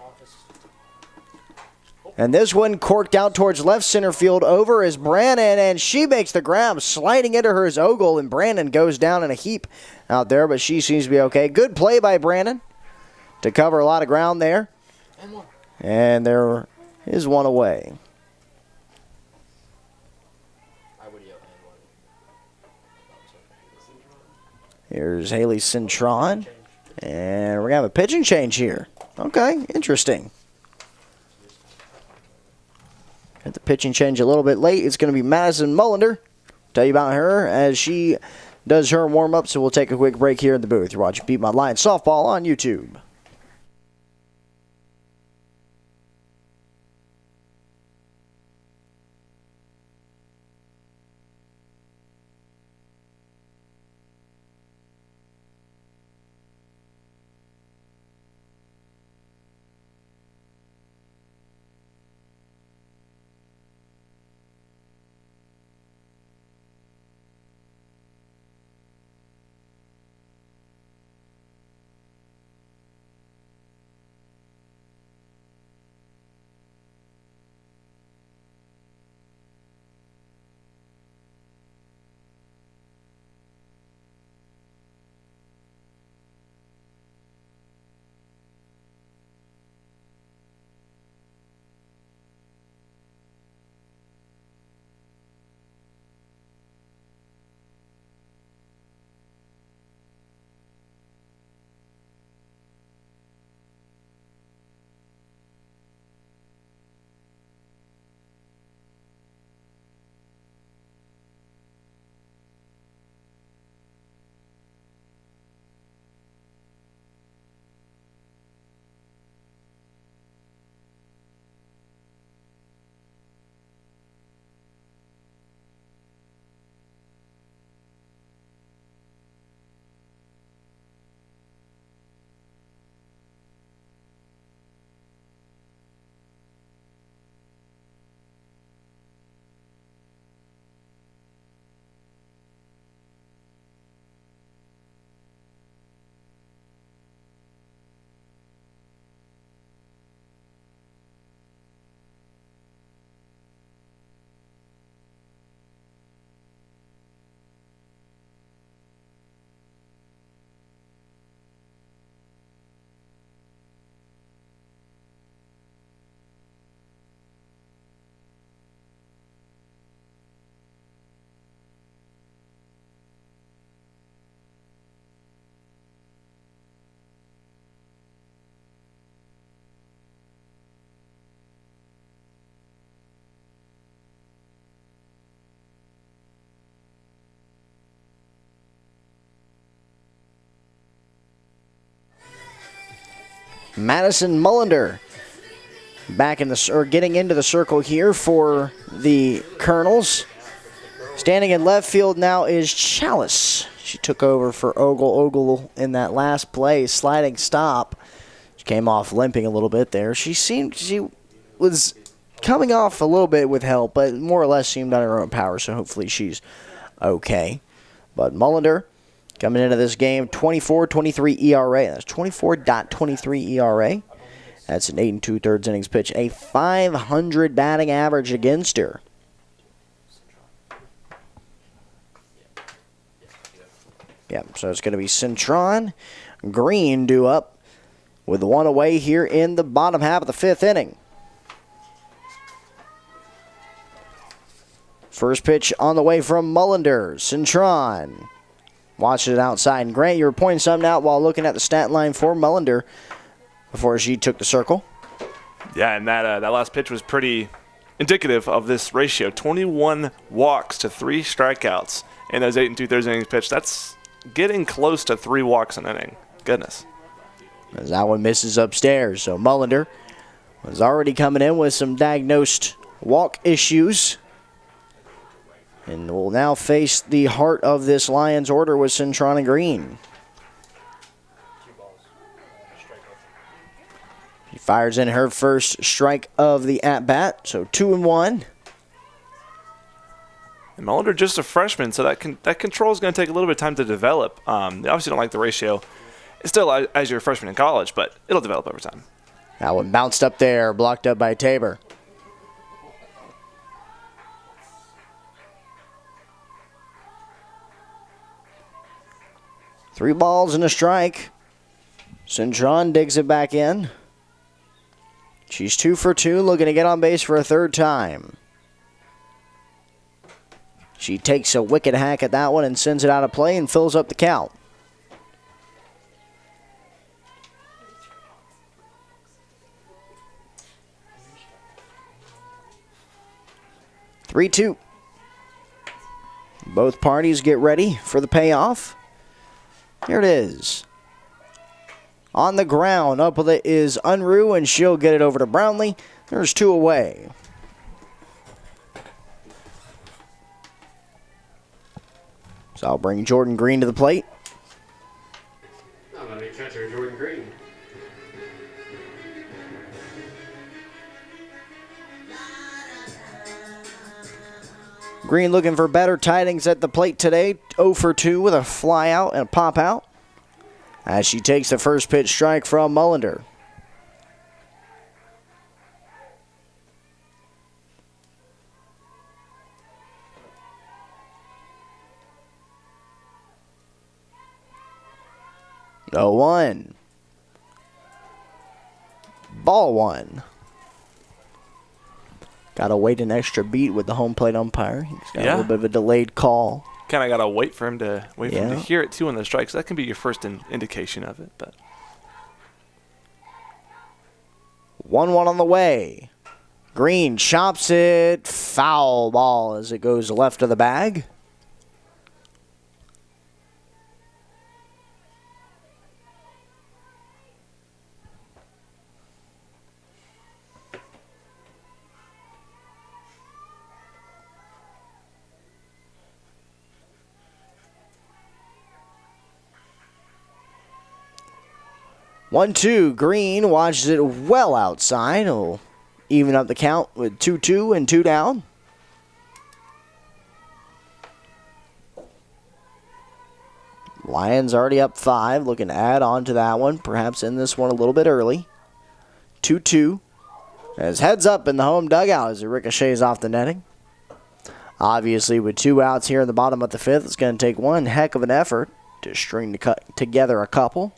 And this one corked out towards left center field. Over is Brannon, and she makes the grab, sliding into her is Ogle, and Brannon goes down in a heap out there, but she seems to be okay. Good play by Brannon to cover a lot of ground there. And there is one away. Here's Haley Cintron. And we're going to have a pitching change here. Okay, interesting. Got the pitching change a little bit late. It's going to be Madison Mullender. Tell you about her as she does her warm-up, so we'll take a quick break here in the booth. You're watching Piedmont Lions softball on YouTube. Madison Mullender back in the, or getting into the circle here for the Colonels. Standing in left field now is Chalice. She took over for Ogle in that last play, sliding stop. She came off limping a little bit there. She was coming off a little bit with help, but more or less seemed on her own power, so hopefully she's okay. But Mullender coming into this game, 24-23 ERA. That's 24.23 ERA. That's an 8 2/3 innings pitch. A .500 batting average against her. Yeah, so it's going to be Cintron Green due up with one away here in the bottom half of the fifth inning. First pitch on the way from Mullender. Cintron watching it outside. And Grant, you were pointing something out while looking at the stat line for Mullender before she took the circle. Yeah, and that last pitch was pretty indicative of this ratio. 21 walks to 3 strikeouts in those 8 2/3 innings pitch. That's getting close to 3 walks an inning. Goodness. As that one misses upstairs. So Mullender was already coming in with some diagnosed walk issues. And will now face the heart of this Lions order with Cintron Green. She fires in her first strike of the at-bat, so 2-1. And Mullender just a freshman, so that control is going to take a little bit of time to develop. They obviously don't like the ratio. It's still as you're a freshman in college, but it'll develop over time. That one bounced up there, blocked up by Tabor. Three balls and a strike. Cintron digs it back in. She's 2 for 2, looking to get on base for a third time. She takes a wicked hack at that one and sends it out of play and fills up the count. (3-2). Both parties get ready for the payoff. Here it is. On the ground, up with it is Unruh, and she'll get it over to Brownlee. There's 2 away. So I'll bring Jordan Green to the plate. Now let me catcher Jordan Green. Green looking for better tidings at the plate today. 0 for 2 with a fly out and a pop out as she takes the first pitch strike from Mullender. The 1. Ball 1. Got to wait an extra beat with the home plate umpire. He's got a little bit of a delayed call. Kind of got to wait for him to hear it too on the strikes. That can be your first indication of it. But 1-1 on the way. Green chops it. Foul ball as it goes left of the bag. One, 2. Green watches it well outside. He'll even up the count with 2-2 and 2 down. Lions already up 5. Looking to add on to that one. Perhaps in this one a little bit early. 2-2. As heads up in the home dugout as it ricochets off the netting. Obviously, with 2 outs here in the bottom of the 5th, it's going to take one heck of an effort to string together a couple.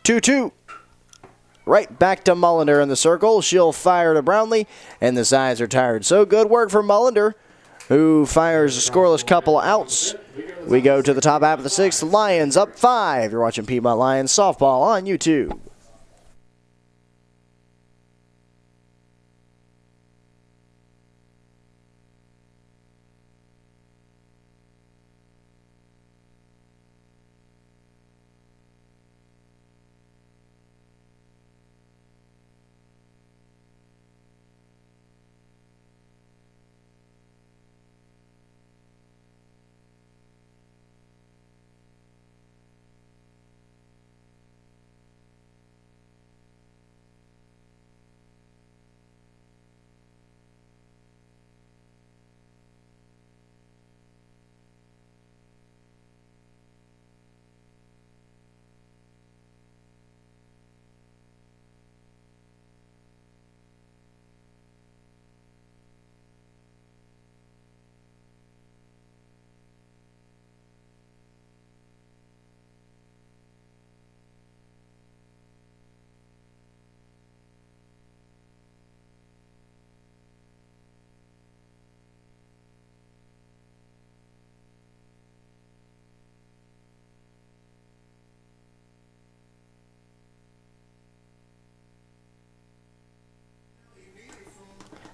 Two. Right back to Mullender in the circle. She'll fire to Brownlee, and the sides are tired. So good work for Mullender, who fires a scoreless couple outs. We go to the top half of the 6th. Lions up 5. You're watching Piedmont Lions softball on YouTube.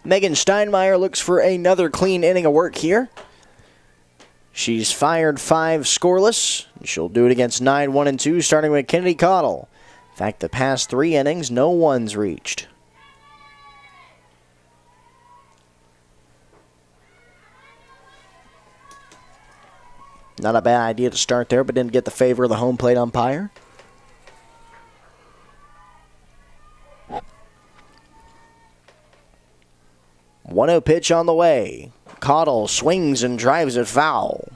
Megan Steinmeier looks for another clean inning of work here. She's fired 5 scoreless. She'll do it against 9, 1, and 2, starting with Kennedy Cottle. In fact, the past 3 innings, no one's reached. Not a bad idea to start there, but didn't get the favor of the home plate umpire. One-0 pitch on the way. Cottle swings and drives it foul.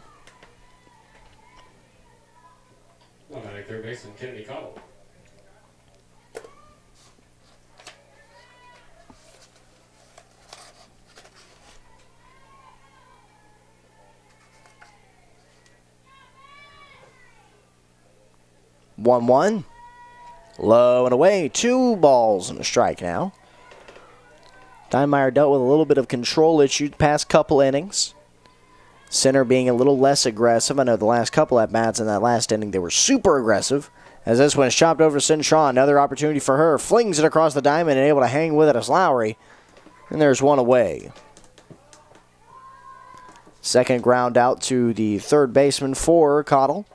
Automatic third baseman Kennedy Cottle. One. Low and away. 2 balls and a strike now. Steinmeier dealt with a little bit of control issues past couple innings. Center being a little less aggressive. I know the last couple at-bats in that last inning, they were super aggressive. As this one is chopped over to Cintron. Another opportunity for her. Flings it across the diamond and able to hang with it as Lowry. And there's one away. Second ground out to the third baseman for Cottle.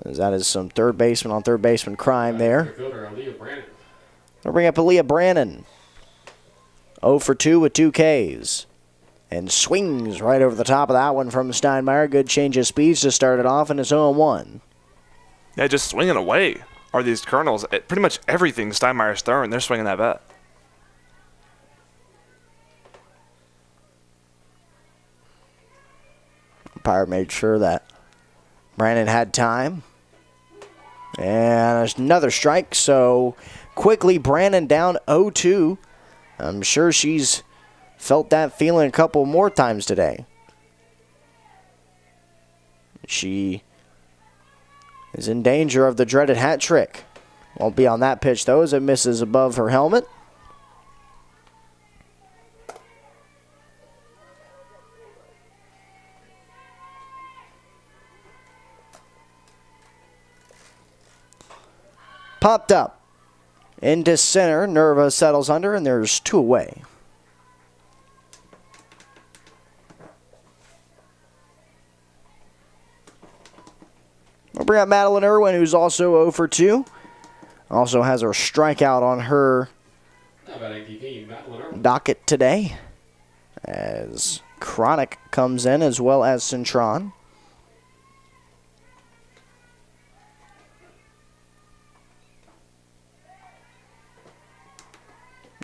As that is some third baseman on third baseman crime there. I'll bring up Aaliyah Brannon. 0 for 2 with 2 Ks. And swings right over the top of that one from Steinmeier. Good change of speeds to start it off, and it's 0-1. Yeah, just swinging away are these Colonels. Pretty much everything Steinmeier's throwing, they're swinging that bat. Umpire made sure that Brandon had time. And there's another strike, so quickly Brandon down 0-2. I'm sure she's felt that feeling a couple more times today. She is in danger of the dreaded hat trick. Won't be on that pitch, though, as it misses above her helmet. Popped up. Into center, Nerva settles under, and there's 2 away. We'll bring up Madeline Irwin, who's also 0 for 2. Also has her strikeout on her docket today. As Chronic comes in, as well as Cintron.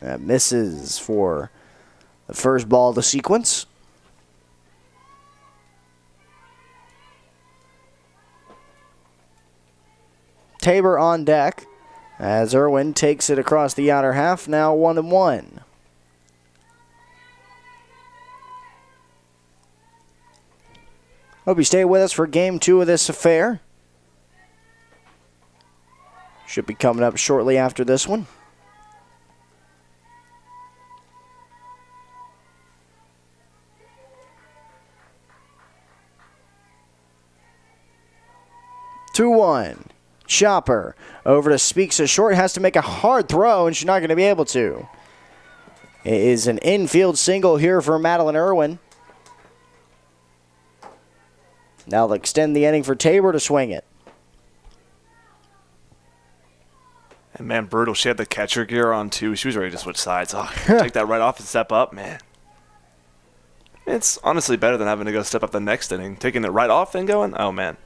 That misses for the first ball of the sequence. Tabor on deck as Irwin takes it across the outer half, now 1-1. Hope you stay with us for game 2 of this affair. Should be coming up shortly after this one. Two one. Chopper over to Speaks a short. Has to make a hard throw, and she's not going to be able to. It is an infield single here for Madeline Irwin. Now they'll extend the inning for Tabor to swing it. And man, brutal. She had the catcher gear on too. She was ready to switch sides. Oh, take that right off and step up, man. It's honestly better than having to go step up the next inning. Taking it right off and going, oh man.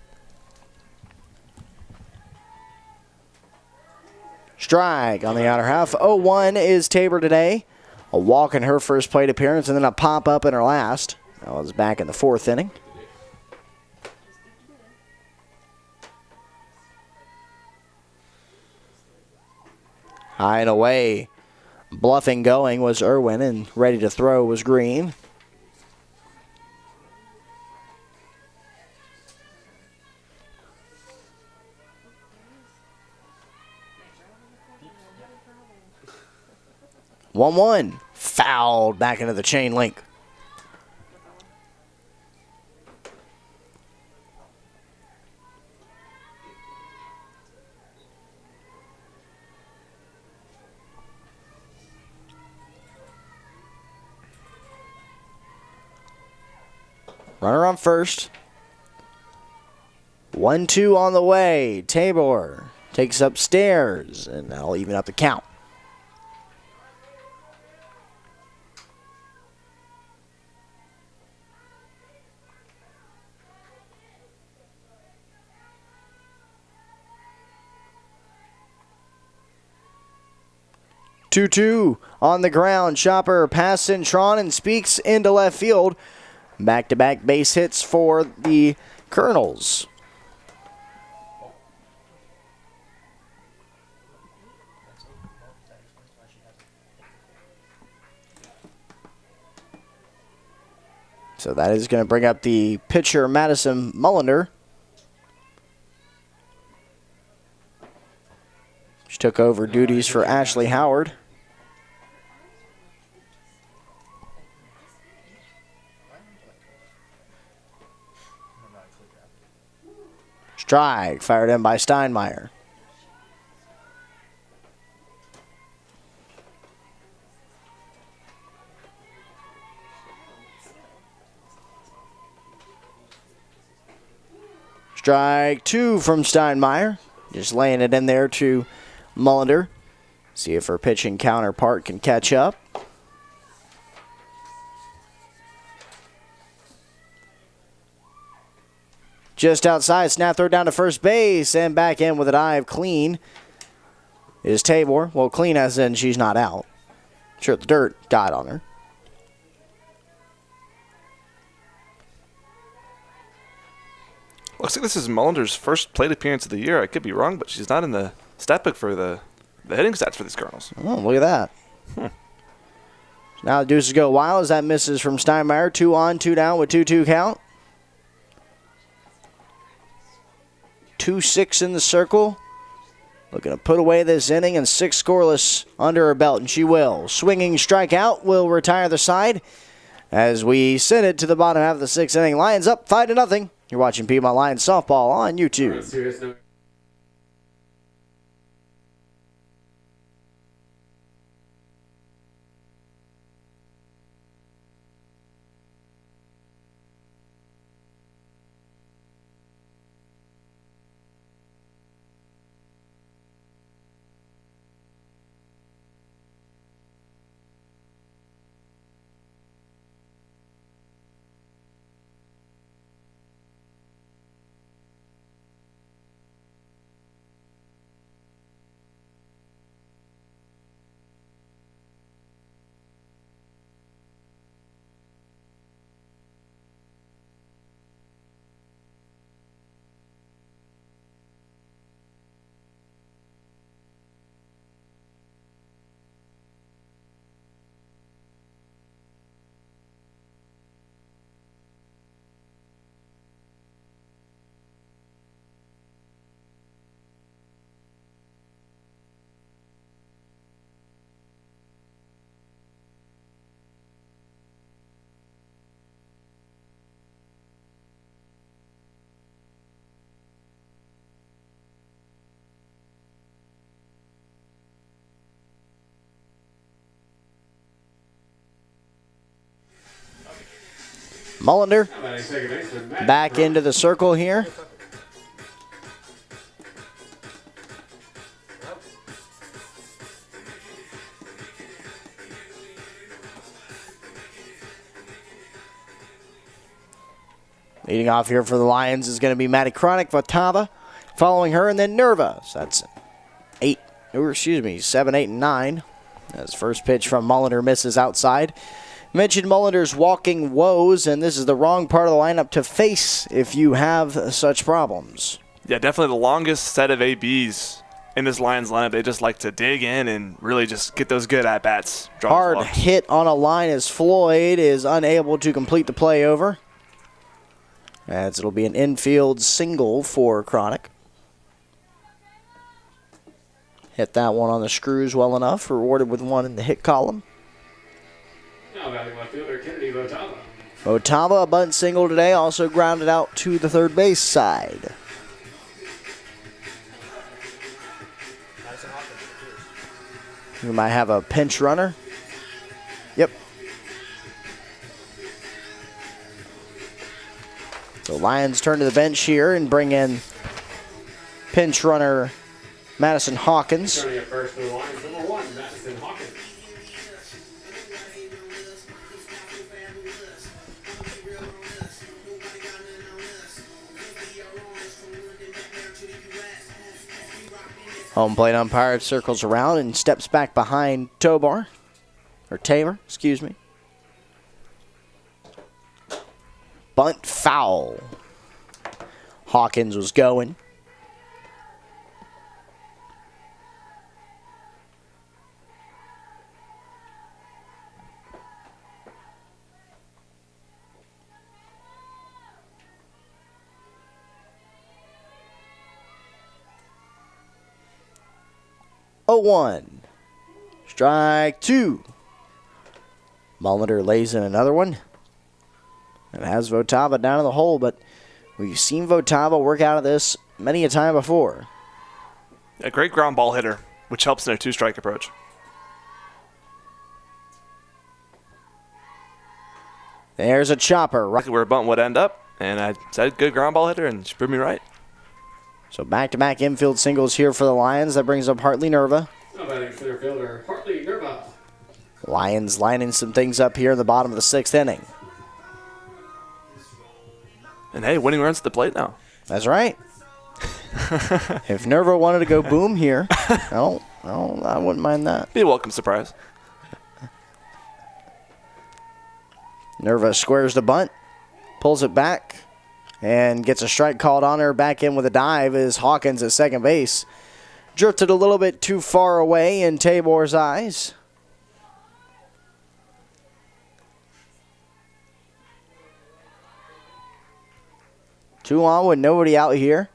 Strike on the outer half. 0-1 is Tabor today. A walk in her first plate appearance and then a pop-up in her last. That was back in the 4th inning. High and away. Bluffing going was Irwin, and ready to throw was Green. One fouled back into the chain link. Runner on first. 1-2 on the way. Tabor takes upstairs, and that'll even up the count. Two on the ground. Chopper past Centron and Speaks into left field. Back-to-back base hits for the Colonels. So that is going to bring up the pitcher, Madison Mullender. She took over duties for Ashley Howard. Strike, fired in by Steinmeier. Strike 2 from Steinmeier. Just laying it in there to Mullender. See if her pitching counterpart can catch up. Just outside, snap throw down to first base, and back in with a dive. Clean is Tabor. Well, clean as in she's not out. Sure, the dirt got on her. Looks like this is Mullender's first plate appearance of the year. I could be wrong, but she's not in the stat book for the hitting stats for these Colonels. Oh, look at that. So now the deuces go wild as that misses from Steinmeier. 2 on, 2 down with 2-2 count. 2-6 in the circle. Looking to put away this inning and 6 scoreless under her belt, and she will. Swinging strikeout will retire the side as we send it to the bottom half of the 6th inning. Lions up 5-0. You're watching Piedmont Lions softball on YouTube. Mullender back into the circle here. Leading off here for the Lions is going to be Maddie Kronick, Vatava, following her, and then Nerva. So that's 7, 8, and 9. As first pitch from Mullender misses outside. Mentioned Mullender's walking woes, and this is the wrong part of the lineup to face if you have such problems. Yeah, definitely the longest set of ABs in this Lions lineup. They just like to dig in and really just get those good at-bats. Hard hit on a line as Floyd is unable to complete the play over. As it'll be an infield single for Kronick. Hit that one on the screws well enough, rewarded with one in the hit column. Now batting left fielder Kennedy Votava. Votava, a bunt single today, also grounded out to the third base side. We might have a pinch runner. Yep. The Lions turn to the bench here and bring in pinch runner Madison Hawkins. Starting at first for the Lions, number 1, Madison Hawkins. Home plate umpire circles around and steps back behind Tabor, excuse me. Bunt foul. Hawkins was going. Oh, 1. Strike 2. Mullender lays in another one. And has Votava down in the hole, but we've seen Votava work out of this many a time before. A great ground ball hitter, which helps in a 2-strike approach. There's a chopper. Right where a bunt would end up, and I said good ground ball hitter, and she proved me right. So back-to-back infield singles here for the Lions. That brings up Hartley Nerva. Now batting center fielder, Hartley Nerva. Lions lining some things up here in the bottom of the 6th inning. And hey, winning runs at the plate now. That's right. If Nerva wanted to go boom here, I wouldn't mind that. Be a welcome surprise. Nerva squares the bunt, pulls it back, and gets a strike called on her. Back in with a dive is Hawkins at second base. Drifted a little bit too far away in Tabor's eyes. Two on with nobody out here.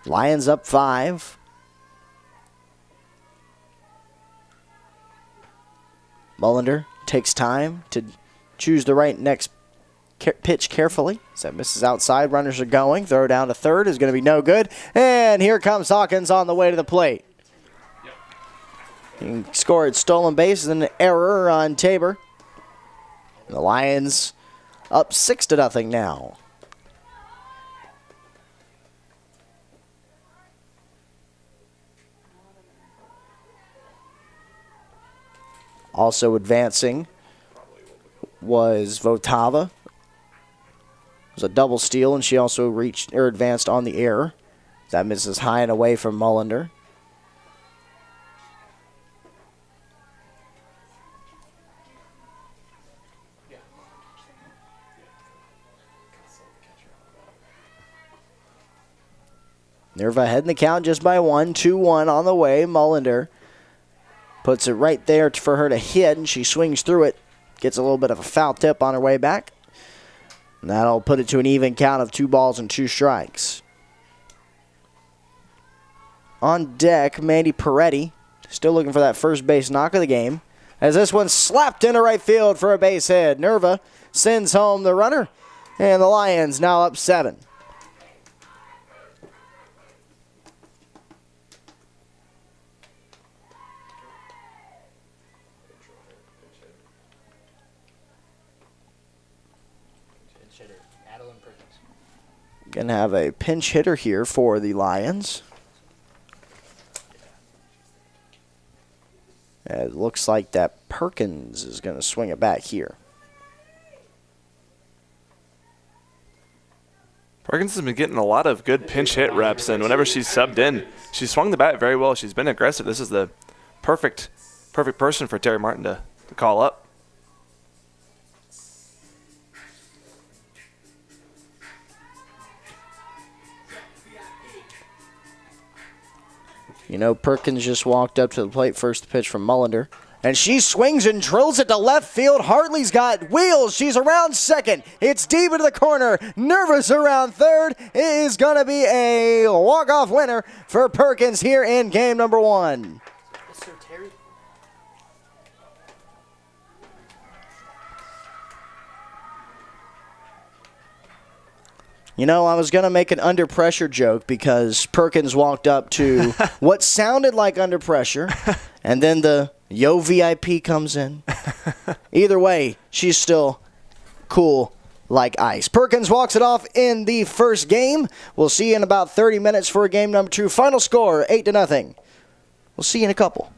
Lions up 5. Mullender takes time to choose the right next pitch carefully. As that misses outside, runners are going. Throw down to third is going to be no good. And here comes Hawkins on the way to the plate. He scored stolen base and an error on Tabor. The Lions up 6-0 now. Also advancing was Votava. It was a double steal, and she also advanced on the air. That misses high and away from Mullender. Nerva heading the count just by 1. 2-1 on the way. Mullender puts it right there for her to hit, and she swings through it. Gets a little bit of a foul tip on her way back. And that'll put it to an even count of 2 balls and 2 strikes. On deck, Mandy Peretti, still looking for that first base knock of the game. As this one slapped into right field for a base hit. Nerva sends home the runner, and the Lions now up 7. Going to have a pinch hitter here for the Lions. It looks like that Perkins is going to swing it back here. Perkins has been getting a lot of good pinch hit reps, and whenever she's subbed in, she swung the bat very well. She's been aggressive. This is the perfect person for Terry Martin to call up. You know, Perkins just walked up to the plate, first pitch from Mullender. And she swings and drills it to left field. Hartley's got wheels. She's around second. It's deep into the corner. Nervous around third. It is going to be a walk-off winner for Perkins here in game number 1. Yes, sir, Terry. You know, I was going to make an under pressure joke because Perkins walked up to what sounded like under pressure, and then the Yo VIP comes in. Either way, she's still cool like ice. Perkins walks it off in the first game. We'll see you in about 30 minutes for game number 2. Final score, 8-0. We'll see you in a couple.